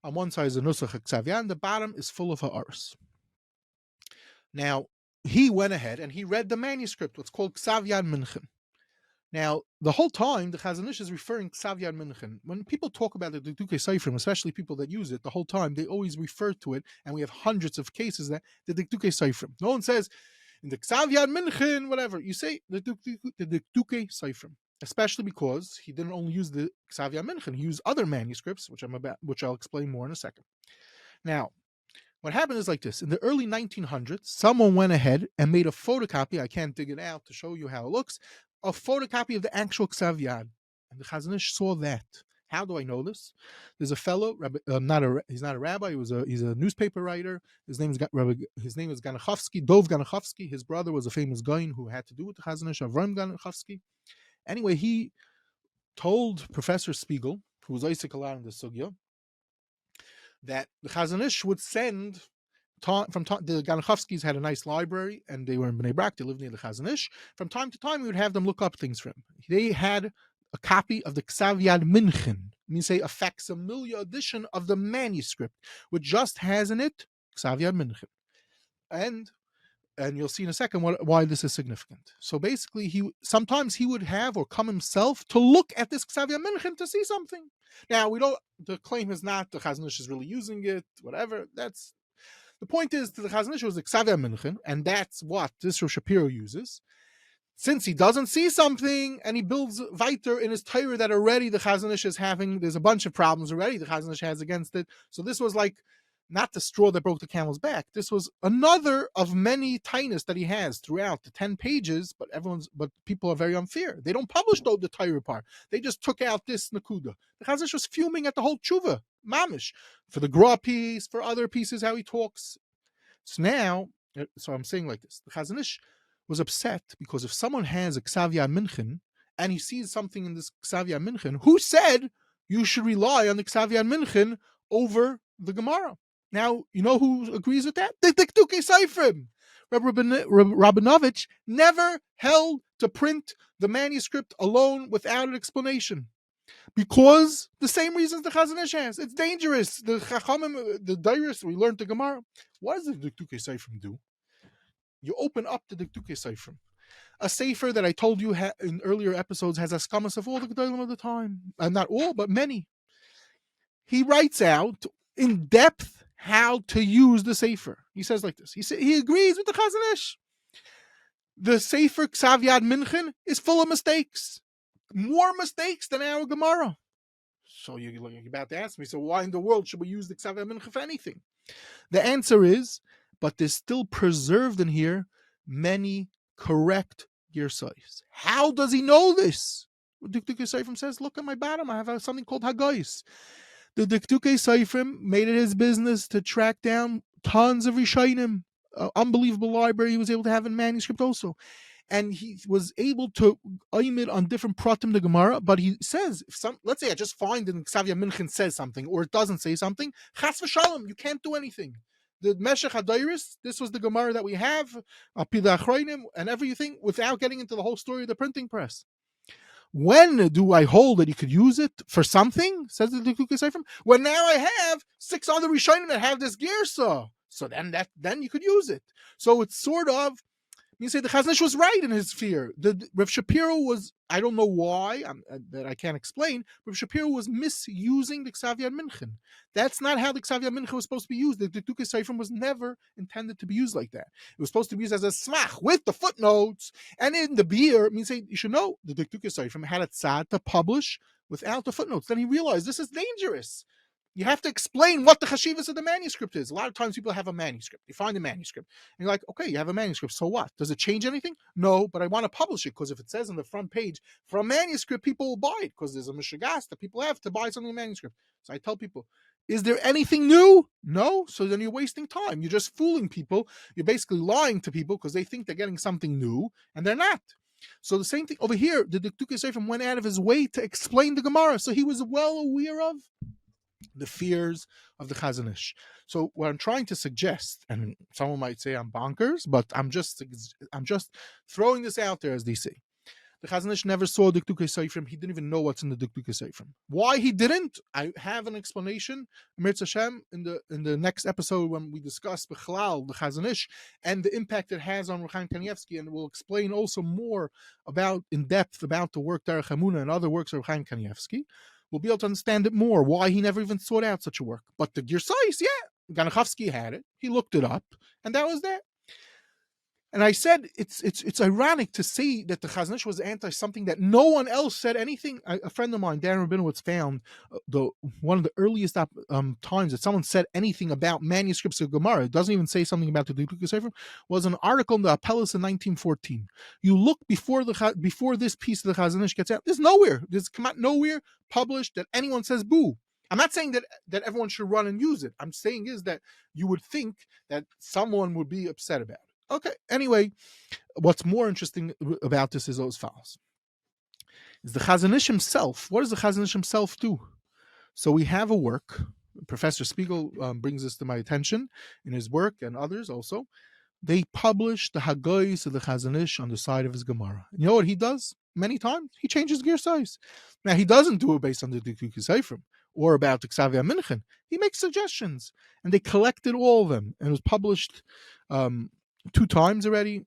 On one side is the Nusach HaKsav. The bottom is full of ha'aros. Now, he went ahead and he read the manuscript, what's called Ksav Yad Minchen. Now, the whole time, the Chazon Ish is referring to Ksav Yad Minchen. When people talk about the Dikdukei Sofrim, especially people that use it, the whole time, they always refer to it, and we have hundreds of cases that the Dikdukei Sofrim. No one says, in the Ksav Yad Minchen, whatever. You say the Dikdukei Sofrim, especially because he didn't only use the Ksav Yad Minchen, he used other manuscripts, which I'll explain more in a second. Now, what happened is like this. In the early 1900s, someone went ahead and made a photocopy. I can't dig it out to show you how it looks. A photocopy of the actual Ksav Yad. And the Chazon Ish saw that. How do I know this? There's a fellow, he's not a rabbi, he's a newspaper writer. His name is Ganachowski, Dov Ganachowski. His brother was a famous guy who had to do with the Chazon Ish, Avram Ganachowski. Anyway, he told Professor Spiegel, who was Isaac Alar in the Sugya, that the Chazon Ish would send the Ganachowskis had a nice library, and they were in Bnei Brak. They lived near the Chazon Ish. From time to time, we would have them look up things for him. They had a copy of the Ksav Yad Minchen, means a facsimile edition of the manuscript, which just has in it Ksav Yad Minchen, and you'll see in a second why this is significant. So basically, sometimes he would have or come himself to look at this Ksav Yad Minchen to see something. Now the claim is not the Chazon Ish is really using it, whatever. The point is, the Chazon Ish was the Ksav Yad Minchen, and that's what this Shapiro uses. since he doesn't see something and he builds weiter in his Torah that already the Chazon Ish is having, there's a bunch of problems already the Chazon Ish has against it. So this was like not the straw that broke the camel's back. This was another of many tinus that he has throughout the 10 pages, but people are very unfair. They don't publish the Torah part. They just took out this nakuda. The Chazon Ish was fuming at the whole tshuva, mamish, for the Gra piece, for other pieces, how he talks. So I'm saying like this. The Chazon Ish was upset because if someone has a Ksavya Minchen and he sees something in this Ksavya Minchen, who said you should rely on the Ksavya Minchen over the Gemarah? Now, you know who agrees with that? The Dikdukei Sofrim. Rabinovich never held to print the manuscript alone without an explanation. Because the same reasons the Chazon Ish has. It's dangerous. The Chachamim, the Dairis, we learned the Gemarah. What does the Dikdukei Sofrim do? You open up the Dikdukei Sofrim. A Sefer that I told you in earlier episodes has askamas of all the Gedolim of the time. Not all, but many. He writes out in depth how to use the Sefer. He says like this. He agrees with the Chazon Ish. The Sefer Ksavya Minchen is full of mistakes. More mistakes than our Gemarah. So you're about to ask me, so why in the world should we use the Ksavya Minchen for anything? The answer is, but there's still preserved in here many correct girsais. How does he know this? Dikdukei Sofrim says, look at my bottom, I have something called Hagais. The Dikdukei Sofrim made it his business to track down tons of Rishonim. Unbelievable library he was able to have in manuscript also. And he was able to aim it on different pratim the Gemarah, but he says, let's say I just find in Ksavya Minchen says something, or it doesn't say something, chas v'shalom, you can't do anything. The Meshech HaDairis, this was the Gemarah that we have, Apida Achronim, and everything, without getting into the whole story of the printing press. When do I hold that you could use it for something? Says the Dikdukei Sofrim. Well, now I have 6 other Rishonim that have this girsa. So then you could use it. So it's sort of, you say the Chazon Ish was right in his fear. The Rav Schapiro was, I don't know why, that I can't explain, Rav Schapiro was misusing the Ksavya Minchen. That's not how the Ksavya Minchen was supposed to be used. The Dikdukei Sofrim was never intended to be used like that. It was supposed to be used as a smach with the footnotes. And in the beer, you should know, the Dikdukei Sofrim had a tzad to publish without the footnotes. Then he realized this is dangerous. You have to explain what the chashivas of the manuscript is. A lot of times people have a manuscript. You find a manuscript. And you're like, okay, you have a manuscript. So what? Does it change anything? No, but I want to publish it because if it says on the front page for a manuscript, people will buy it because there's a mishagas that people have to buy something in a manuscript. So I tell people, is there anything new? No. So then you're wasting time. You're just fooling people. You're basically lying to people because they think they're getting something new and they're not. So the same thing over here, the Dikdukei Sofrim went out of his way to explain the Gemarah. So he was well aware of the fears of the Chazon Ish. So what I'm trying to suggest, and someone might say I'm bonkers, but I'm just throwing this out there as they say. The Chazon Ish never saw Dikdukei Sofrim. He didn't even know what's in the Dikdukei Sofrim. Why he didn't? I have an explanation, Mirz Hashem, in the next episode when we discuss Bechlal, the Chazon Ish, and the impact it has on Ruchaim Kanievsky, and we'll explain also more in depth about the work Derech Hamuna and other works of Ruchaim Kanievsky. We'll be able to understand it more, why he never even sought out such a work. But the Girsais, yeah, Ganachovsky had it. He looked it up, and that was that. And I said it's ironic to see that the Chazon Ish was anti something that no one else said anything. A friend of mine, Dan Rabinowitz, found one of the earliest times that someone said anything about manuscripts of Gemarah. It doesn't even say something about the Dikdukei Sofrim. Was an article in the Appelis in 1914. You look before this piece of the Chazon Ish gets out. There's come out nowhere published that anyone says boo. I'm not saying that everyone should run and use it. I'm saying is that you would think that someone would be upset about it. Okay, anyway, what's more interesting about this is as follows. Is the Chazon Ish himself, what does the Chazon Ish himself do? So we have a work, Professor Spiegel brings this to my attention in his work and others also. They publish the Hagais of the Chazon Ish on the side of his Gemarah. You know what he does? Many times, he changes girsais. Now, he doesn't do it based on the Dikdukei Sofrim or about the Ksavya Minchen. He makes suggestions, and they collected all of them, and it was published 2 times already.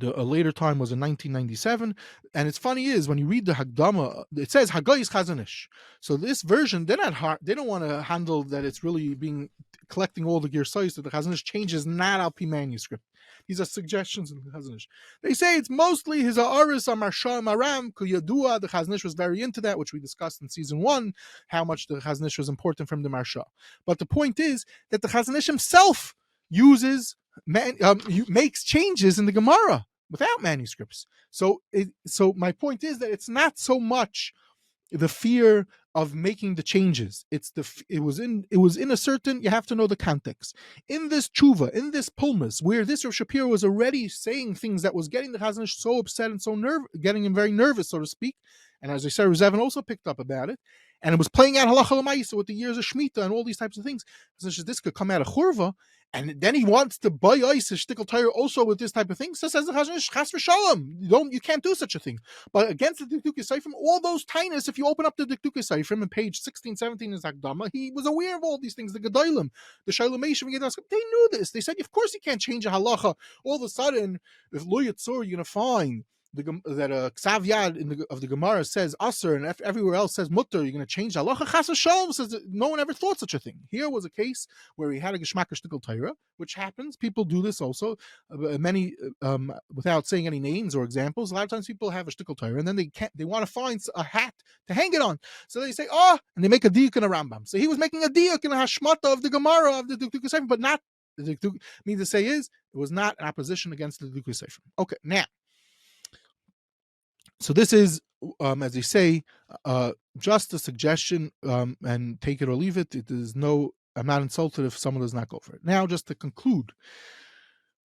A later time was in 1997, and it's funny is when you read the Hagdama, it says Hagais Chazon Ish. So this version, they don't want to handle that it's really collecting all the girsais that the Chazon Ish changes not al pi manuscript. These are suggestions in the Chazon Ish. They say it's mostly his Ha'aris Amarsha Maram Kuyadua. The Chazon Ish was very into that, which we discussed in season 1, how much the Chazon Ish was important from the Marsha. But the point is that the Chazon Ish himself makes changes in the Gemarah without manuscripts. So my point is that it's not so much the fear of making the changes. It was in a certain, you have to know the context. In this tshuva, in this pulmus, where this Rav Schapiro was already saying things that was getting the Chazon Ish so upset and so getting him very nervous, so to speak. And as I said, Zevin also picked up about it. And it was playing out halacha l'maisa with the years of Shemitah and all these types of things. So this could come out of Churva, and then he wants to buy ice a shtickle Torah also with this type of thing. So says the Chazon Ish, chas v'shalom, you can't do such a thing. But against the Dikdukei Sofrim, all those tainas, if you open up the Dikdukei Sofrim in page 16, 17 is Hakdama, he was aware of all these things. The Gedolim, the Shalomeshim, they knew this. They said, of course you can't change a halacha. All of a sudden, if Lo Yitzur, you're going to find that Ksav Yad of the Gemarah says Aser, and everywhere else says Mutter, you're going to change halacha. Chas v'shalom says that no one ever thought such a thing. Here was a case where he had a Geschmack shtickle Torah, which happens. People do this also. Many, without saying any names or examples, a lot of times people have a shtickle Torah, and then they want to find a hat to hang it on. So they say, and they make a diuk in a Rambam. So he was making a diuk in a hashmata of the Gemarah of the Dikdukei Sofrim, but not the Dikdukei. Means to say is it was not an opposition against the Dikdukei Sofrim. Okay, now. So this is, as they say, just a suggestion, and take it or leave it. I'm not insulted if someone does not go for it. Now, just to conclude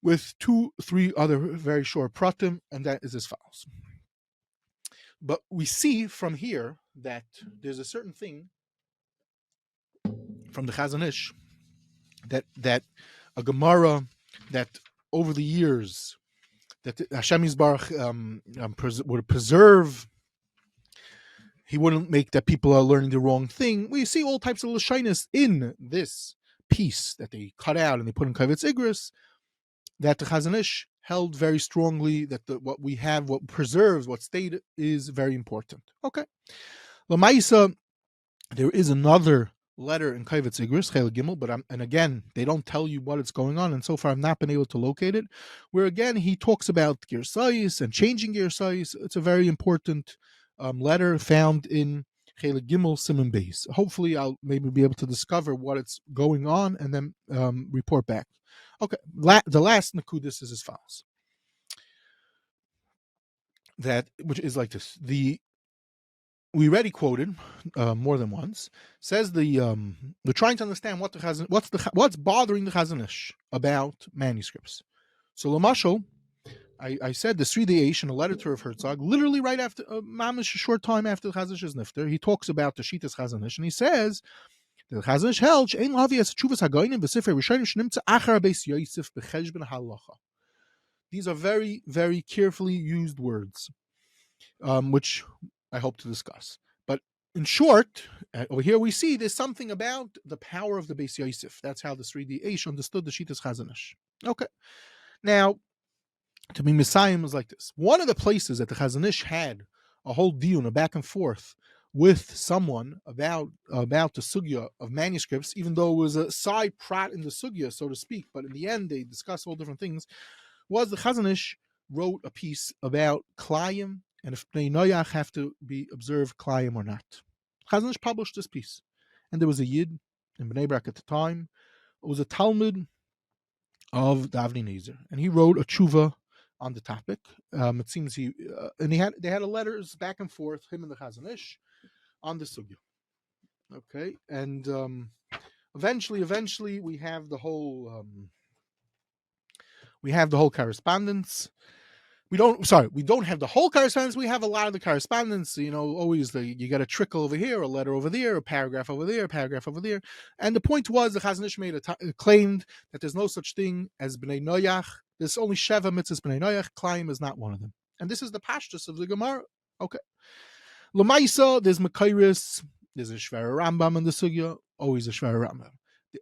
with 2-3 other very short pratim, and that is as follows. But we see from here that there's a certain thing from the Chazon Ish that a Gemarah that over the years that Hashem Yisbarach would preserve, he wouldn't make that people are learning the wrong thing. We see all types of lashonos in this piece that they cut out and they put in Kavitz Igris, that the Chazon Ish held very strongly that what we have, what preserves, what stayed is very important. Okay. L'maisa, there is another letter in Kavitz Igris, Chel Gimel, and again, they don't tell you what is going on, and so far I've not been able to locate it, where again, he talks about Girsayis and changing Girsayis. It's a very important letter found in Chel Gimel Siman Beis. Hopefully, I'll maybe be able to discover what it's going on and then report back. Okay, the last Nakudis is as follows. Which is like this. We already quoted more than once. Says we're trying to understand what's bothering the Chazon Ish about manuscripts. So Lamashal, I said the Sridei Eish in a letter to Rav Herzog, literally right after mamish a short time after the Chazon Ish is nifter, he talks about the Shitas Chazon Ish, and he says the Chazon Ish held Ein Lavi as Tshuvas Hagoyim v'Sefer Rishonim Shnimtza Achar Beis Yosef b'Cheshbon Halacha. These are very, very carefully used words, which I hope to discuss. But in short, over here we see there's something about the power of the Beis Yosef. That's how the Sridei Eish understood the Shitas Chazon Ish. Okay. Now, to be Messiah is like this. One of the places that the Chazon Ish had a whole deal, a back and forth with someone about the sugya of manuscripts, even though it was a side prat in the sugya, so to speak, but in the end they discussed all different things, was the Chazon Ish wrote a piece about Klayim, and if Bnei Noach have to be observed Klayim or not. Chazon Ish published this piece. And there was a Yid in Bnei Brak at the time. It was a Talmud of the Avnei Nezer. And he wrote a tshuva on the topic. It seems they had a letters back and forth, him and the Chazon Ish, on the sugya. Okay, and eventually we have the whole correspondence. We don't have the whole correspondence. We have a lot of the correspondence. Always you get a trickle over here, a letter over there, a paragraph over there, a paragraph over there. And the point was the Chazon Ish claimed that there's no such thing as Bnei Noach. There's only Sheva mitzvahs Bnei Noach. Klayim is not one of them. And this is the pashtus of the Gemarah. Okay. L'maisa, there's Makairis, there's a Shver Rambam in the Sugya, always a Shver Rambam.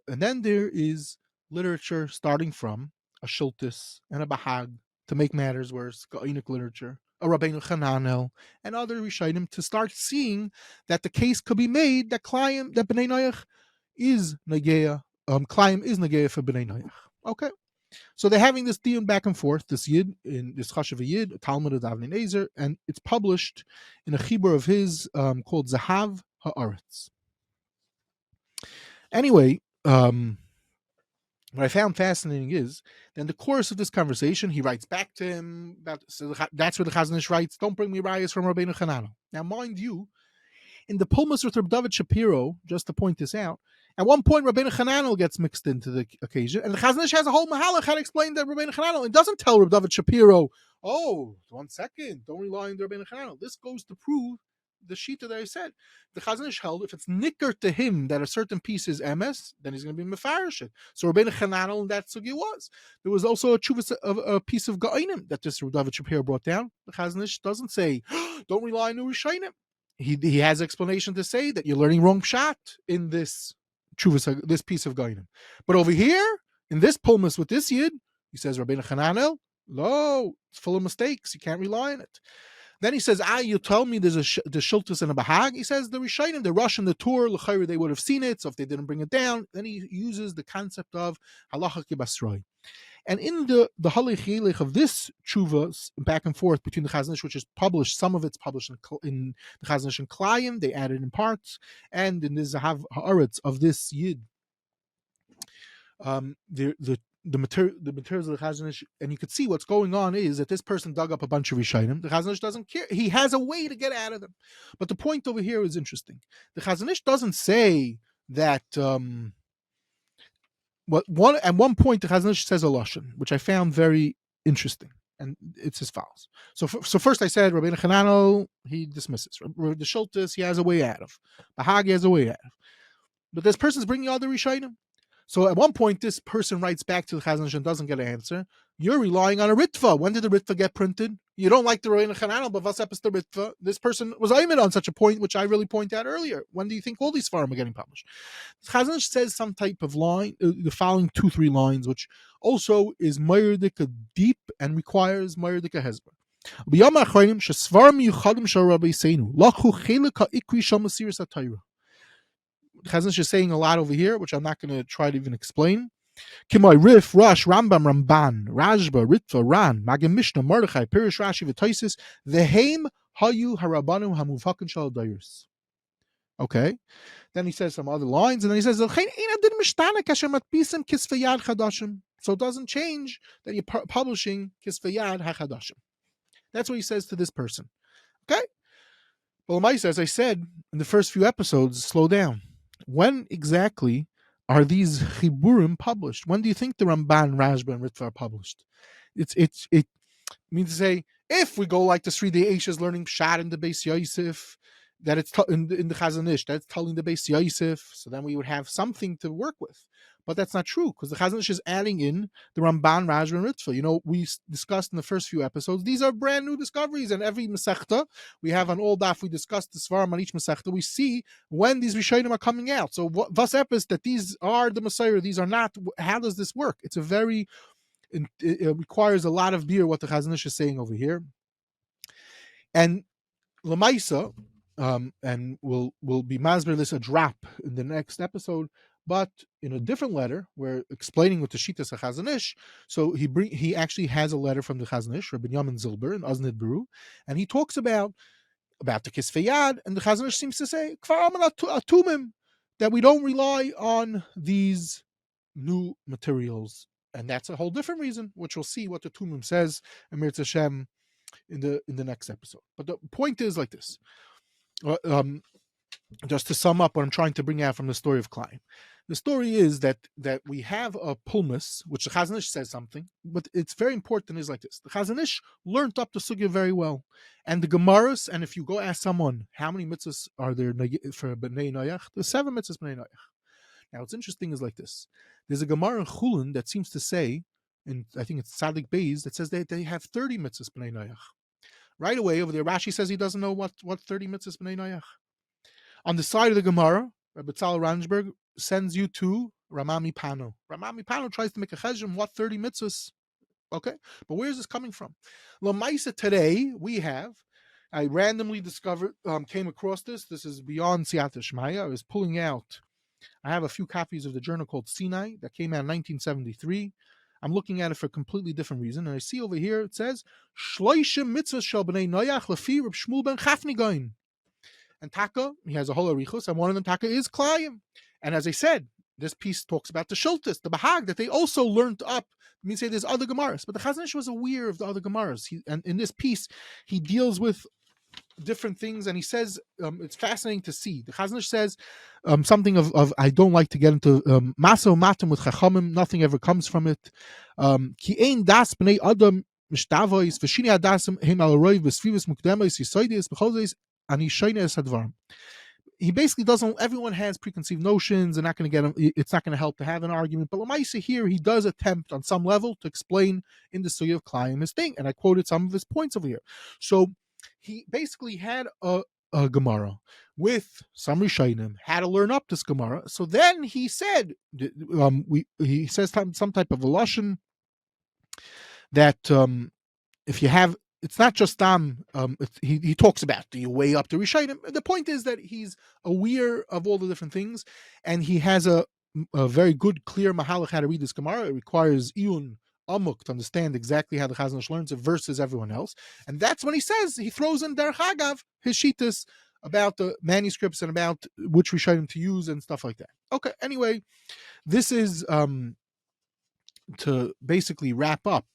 And then there is literature starting from a Shultis and a Bahag, to make matters worse, Ga'inik literature, a Rabbeinu Chananel, and other Rishonim to start seeing that the case could be made that Bnei Noach is Nageya, Klayim is Nageya for Bnei Noach. Okay. So they're having this dion back and forth, this Yid, in this Chashav Yid, a Talmud of Avnei Nezer, and it's published in a Chibur of his called Zahav Ha'aretz. Anyway, what I found fascinating is that in the course of this conversation, he writes back to him about, so that's where the Chazon Ish writes, don't bring me rayas from Rabbeinu Chananel. Now, mind you, in the Pulmus with Reb Dovid Schapiro, just to point this out, at one point Rabbeinu Chananel gets mixed into the occasion, and the Chazon Ish has a whole mahalach how to explain that Rabbeinu Chananel. It doesn't tell Reb Dovid Shapiro, oh, 1 second, don't rely on the Rabbeinu Chananel. This goes to prove the shita that I said. The Chazon Ish held if it's nicker to him that a certain piece is emes, then he's going to be mefarish it. So Rabbeinu Chananel in that sugi was. There was also a chuvas of a piece of ga'inim that this David Shapiro brought down. The Chazon Ish doesn't say, don't rely on the Rishonim. He has explanation to say that you're learning wrong pshat in this chuvas, this piece of ga'inim. But over here, in this pulmus with this yid, he says Rabbeinu Chananel, no, it's full of mistakes. You can't rely on it. Then he says, you tell me there's the shiltus and a bahag. He says the Rishonim, the Rush and the Tur, l'chayr, they would have seen it, so if they didn't bring it down, then he uses the concept of halacha kibasroi. And in the halach of this tshuva back and forth between the Chazon Ish, which is published, some of it's published in the Chazon Ish and Klayim, they added in parts, and in the Zahav Ha'aretz of this Yid, the materials of the Chazon Ish, and you could see what's going on is that this person dug up a bunch of Rishonim. The Chazon Ish doesn't care. He has a way to get out of them. But the point over here is interesting. The Chazon Ish doesn't say that at one point the Chazon Ish says a lashon, which I found very interesting, and it's as follows. So first I said Rabbeinu Chananel, he dismisses. The Shultis, he has a way out of. Bahagi has a way out of. But this person's bringing other Rishonim. So at one point, this person writes back to the Chazon Ish and doesn't get an answer. You're relying on a ritva. When did the ritva get printed? You don't like the Rabbeinu Chananel, but what's up is the ritva? This person was aimed on such a point, which I really pointed out earlier. When do you think all these Sofrim are getting published? Chazon Ish says some type of line, the following 2-3 lines, which also is Mayerdika deep and requires Mayerdika hezbollah. Chazon Ish is saying a lot over here, which I'm not going to try to even explain. Kimoi Rif, Rosh, Rambam, Ramban, Rajba, Ritva, Ran, Magim Mishnah, Mordechai, Pirish, Rashi, V'Taisis, Veheim Hayu Harabanu Hamuvhakin Shal Dayers. Okay. Then he says some other lines, and then he says, so it doesn't change that you're publishing Kisveyad HaChadashim. That's what he says to this person. Okay? Well, Maisa, as I said in the first few episodes, slow down. When exactly are these chiburim published? When do you think the Ramban, Rashba, and Ritva are published? It means to say, if we go like the Sri De'eshes learning Pshat in the Beis Yosef, that it's in the Chazon Ish, that's telling the Beis Yosef, so then we would have something to work with. But that's not true, because the Chazon Ish is adding in the Ramban, Rashba, and Ritva. You know, we discussed in the first few episodes, these are brand new discoveries, and every Masechta, we have on all daf, we discussed the Svarim on each Masechta, we see when these Rishonim are coming out. So, was epis that these are the Messiah, these are not, how does this work? It's a very, it requires a lot of beer, what the Chazon Ish is saying over here. And Lamaisa, and we'll be masber this a drop in the next episode, but in a different letter, we're explaining with the Shitas Chazon Ish. So he actually has a letter from the Chazon Ish, Rabbi Yamin Zilber in Oznid Beru, and he talks about the Kisveyad, and the Chazon Ish seems to say Kvar Aman Atumim, that we don't rely on these new materials, and that's a whole different reason, which we'll see what the Tumim says, Amir Hashem, in the next episode. But the point is like this. Just to sum up what I'm trying to bring out from the story of Klein. The story is that we have a pulmus, which the Chazon Ish says something, but it's very important, is like this. The Chazon Ish learned up the sugya very well. And the Gemarahs, and if you go ask someone, how many mitzvahs are there for B'nai Noach? There's 7 mitzvahs B'nai Noach. Now, what's interesting is like this. There's a Gemarah in Chulin that seems to say, and I think it's Tzadik Beis, that says they have 30 mitzvahs B'nai Noach. Right away over there, Rashi says he doesn't know what 30 mitzvahs B'nai Noach. On the side of the Gemarah, Rabbi Tzal Ransberg sends you to Ramami Pano. Ramami Pano tries to make a cheshbon, what 30 mitzvahs? Okay, but where is this coming from? Lamaisa today, I randomly came across this. This is beyond Siyata Shmaya. I was pulling out, I have a few copies of the journal called Sinai that came out in 1973. I'm looking at it for a completely different reason. And I see over here it says Shloishim mitzvahs shel bnei Noach lefi Reb Shmuel ben Chafni Goin. And Taka, he has a whole arichos, and one of them Taka is Klayim. And as I said, this piece talks about the Shultis, the Bahag, that they also learned up. I mean, say there's other Gemaras, but the Chazon Ish was aware of the other Gemaras. And in this piece, he deals with different things, and he says it's fascinating to see. The Chazon Ish says something of I don't like to get into Maso Matam with Chachamim. Nothing ever comes from it. Ki ein das bnei Adam mishtavois v'shini adasim hem al roiv v'svivus mukdemois yisoidis b'chodeis ani shoynes hadvarim. He basically doesn't. Everyone has preconceived notions, and not going to get him. It's not going to help to have an argument. But Lamaisa here, he does attempt on some level to explain in the Sugya of Klayim his thing, and I quoted some of his points over here. So he basically had a Gemarah with some Rishonim, had to learn up this Gemarah. So then he said, he says some type of a lashon that if you have. It's not just he talks about, do you weigh up the Rishonim? The point is that he's aware of all the different things, and he has a very good, clear mahalach how to read this Gemarah. It requires iyun amuk to understand exactly how the Chazon Ish learns it versus everyone else. And that's when he says, he throws in Derech Hagav, his shitas about the manuscripts and about which Rishonim to use and stuff like that. Okay, anyway, this is to basically wrap up,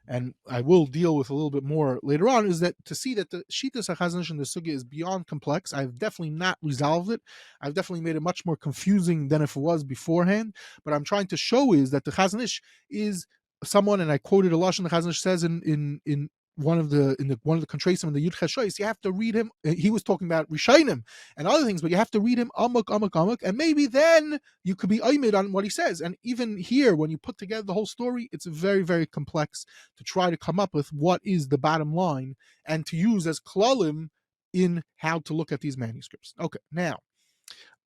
and I will deal with a little bit more later on, is that to see that the Shitas HaChazon Ish and the Sugya is beyond complex. I've definitely not resolved it. I've definitely made it much more confusing than if it was beforehand. But I'm trying to show is that the Chazon Ish is someone, and I quoted a lashon the Chazon Ish says in one of the contrasim in the Yud Cheshois, you have to read him. He was talking about Rishonim and other things, but you have to read him amuk, and maybe then you could be oimid on what he says. And even here, when you put together the whole story, it's very, very complex to try to come up with what is the bottom line and to use as klalim in how to look at these manuscripts. Okay, now,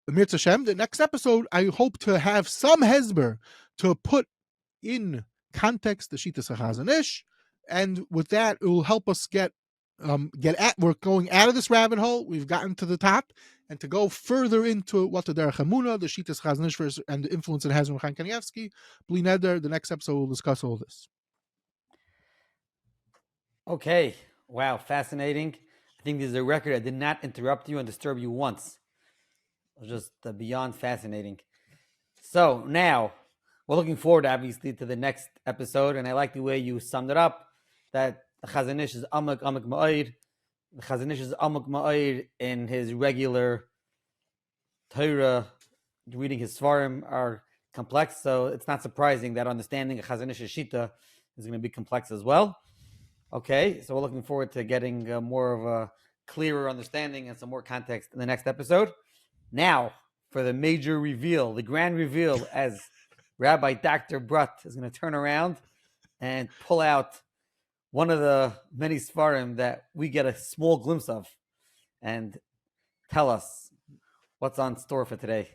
Mir Hashem, the next episode, I hope to have some hezber to put in context the Shitas HaChazon Ish. And with that, it will help us we're going out of this rabbit hole. We've gotten to the top, and to go further into what the Derech Emunah, the Shitas Chazon Ish, and the influence it has on Chaim Kanievsky. Bli Neder, the next episode we'll discuss all this. Okay. Wow, fascinating. I think this is a record. I did not interrupt you and disturb you once. It was just beyond fascinating. So now, we're looking forward, obviously, to the next episode, and I like the way you summed it up, that the Chazon Ish is amuk ma'od. The Chazon Ish is amuk ma'od in his regular Torah, reading his Sofrim are complex, so it's not surprising that understanding a Chazon Ish's Shita is going to be complex as well. Okay, so we're looking forward to getting more of a clearer understanding and some more context in the next episode. Now, for the major reveal, the grand reveal, as Rabbi Dr. Brut is going to turn around and pull out one of the many Sofrim that we get a small glimpse of and tell us what's on store for today.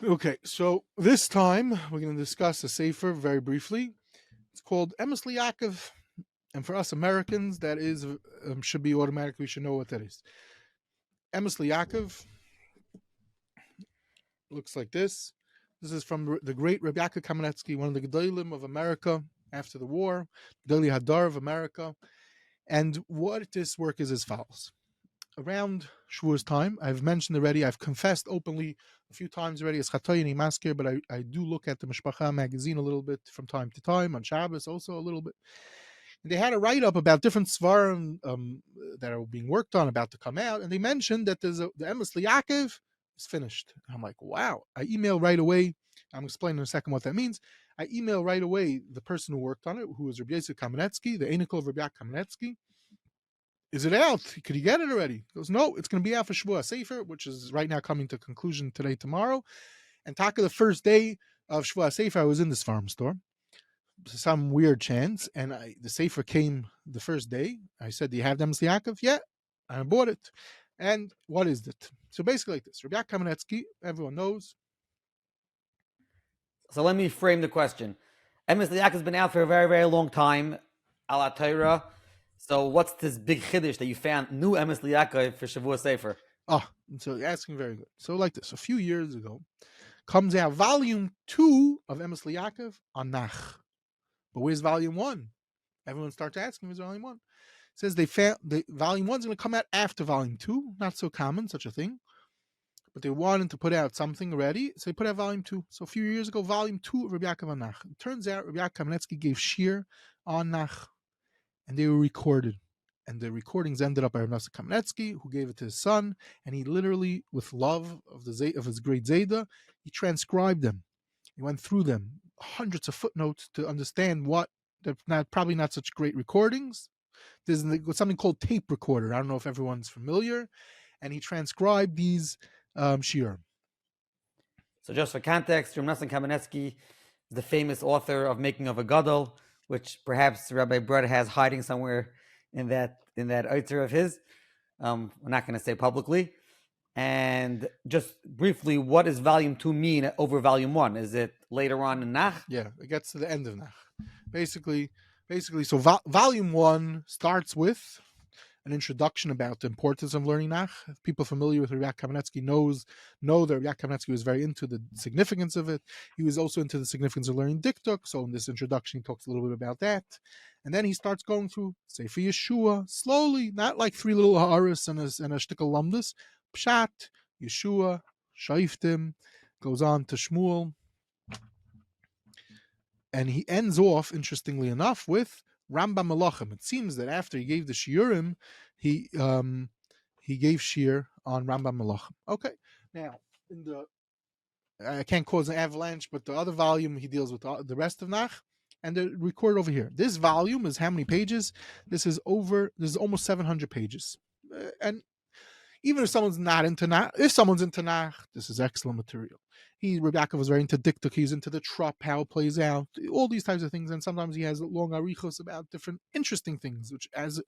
Okay, so this time we're going to discuss a Sefer very briefly. It's called Emes Yakov, and for us Americans, that is should be automatic. We should know what that is. Emes Yakov looks like this. This is from the great Rabbi Yakov Kamenetsky, one of the Gedolim of America after the war, Gedolei Hadar of America. And what this work is as follows. Around Shavuos time, I've mentioned already, I've confessed openly a few times already as Chatoyini Masker, but I do look at the Mishpacha magazine a little bit from time to time, on Shabbos also a little bit. And they had a write-up about different Sofrim that are being worked on, about to come out, and they mentioned that the Emes Yakov is finished. And I'm like, wow. I email right away. I'm explaining in a second what that means. I email right away the person who worked on it, who was Rabbi Kamenetsky, the Einikol of Rabbi Kamenetsky. Is it out? Could you get it already? He goes, no, it's going to be out for Shavuos Sefer, which is right now coming to conclusion today, tomorrow. And Taka, the first day of Shavuos Sefer, I was in this farm store. Some weird chance, and the Sefer came the first day. I said, do you have Emes Yakov? Yeah, I bought it. And what is it? So basically like this. Rabbi Kamenetsky, everyone knows. So let me frame the question. Emes Yakov has been out for a very, very long time, All Torah. So what's this big chiddush that you found new Emes Yakov for Shavuos Sefer? So you're asking very good. So like this, a few years ago, comes out volume 2 of Emes Yakov on Nach. But where's volume 1? Everyone starts asking, where's volume 1? It says they found the volume 1's going to come out after volume 2. Not so common, such a thing. But they wanted to put out something already, so they put out volume 2. So a few years ago, volume 2 of Rabbi Yaakov on Nach. It turns out Rabbi Yaakov Kamenetsky gave shir on Nach, and they were recorded. And the recordings ended up by Rabbi Kamenetsky, who gave it to his son, and he literally, with love of his great Zayda, he transcribed them. He went through them, hundreds of footnotes to understand what, they're probably not such great recordings. There's something called tape recorder. I don't know if everyone's familiar. And he transcribed these Shiurim. So just for context, Rabbi Kamenetsky is the famous author of Making of a Gadol, which perhaps Rabbi Brud has hiding somewhere in that Eitzer of his. We're not going to say publicly. And just briefly, what does volume 2 mean over volume 1? Is it later on in Nach? Yeah, it gets to the end of Nach. Basically, so volume 1 starts with an introduction about the importance of learning Nach. People familiar with Rabbi Kamenetsky know that Rabbi Kamenetsky was very into the significance of it. He was also into the significance of learning Dikdukei. So in this introduction, he talks a little bit about that. And then he starts going through Sefer Yeshua slowly, not like 3 little ha'aris and a shtickle lumdus. Pshat, Yeshua, Shaiftim, goes on to Shmuel. And he ends off, interestingly enough, with Rambam Malachim. It seems that after he gave the Shiurim, he gave Shir on Rambam Malachim. Okay, now I can't cause an avalanche, but the other volume he deals with the rest of Nach, and they're recorded over here. This volume is how many pages? This is almost 700 pages, and even if someone's not into Nach, if someone's into Nach, this is excellent material. Rabbi Yakov was very into Dikdukei. He's into the trop, how it plays out, all these types of things. And sometimes he has long arichos about different interesting things, which as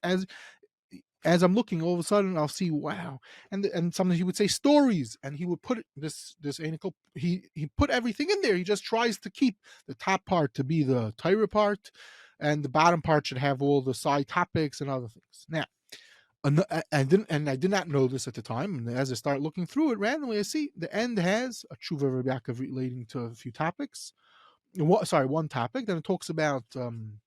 I'm looking, all of a sudden I'll see, wow. And sometimes he would say stories, and he would put this anical. He put everything in there. He just tries to keep the top part to be the Torah part, and the bottom part should have all the side topics and other things. Now, I did not know this at the time. And as I start looking through it randomly, I see the end has a tshuva of Rabbi Yaakov relating to a few topics. One topic. Then it talks about Rabbi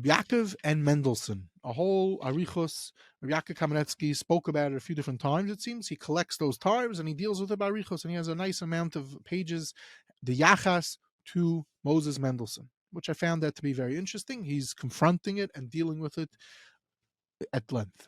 Yaakov and Mendelssohn. A whole arichos. Rabbi Yaakov Kamenetsky spoke about it a few different times. It seems he collects those times and he deals with it by arichos, and he has a nice amount of pages. The Yachas to Moses Mendelssohn, which I found that to be very interesting. He's confronting it and dealing with it at length.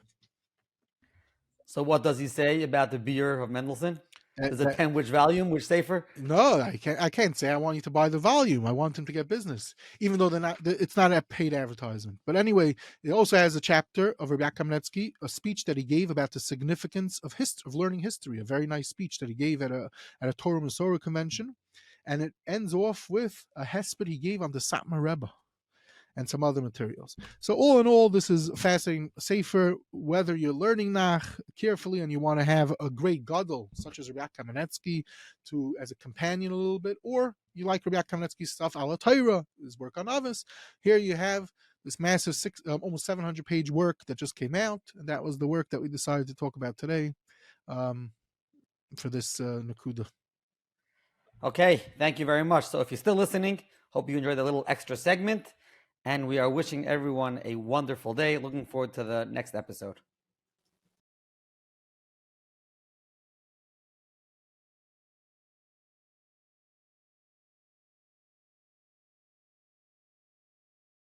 So what does he say about the beer of Mendelssohn? Does it depend which volume, which Sefer? No, I can't say I want you to buy the volume. I want him to get business, even though it's not a paid advertisement. But anyway, it also has a chapter of Rabbi Kamenetsky, a speech that he gave about the significance of learning history. A very nice speech that he gave at a Torah Masorah convention, and it ends off with a hesped he gave on the Satmar Rebbe and some other materials. So all in all, this is a fascinating Sefer. Whether you're learning Nach carefully and you want to have a great gadol, such as Rabbi Kamenetsky, as a companion a little bit, or you like Rabbi Kamenetsky's stuff, All Torah, his work on Avos, here you have this massive almost 700-page work that just came out, and that was the work that we decided to talk about today for this Nakuda. Okay, thank you very much. So if you're still listening, hope you enjoyed the little extra segment. And we are wishing everyone a wonderful day. Looking forward to the next episode.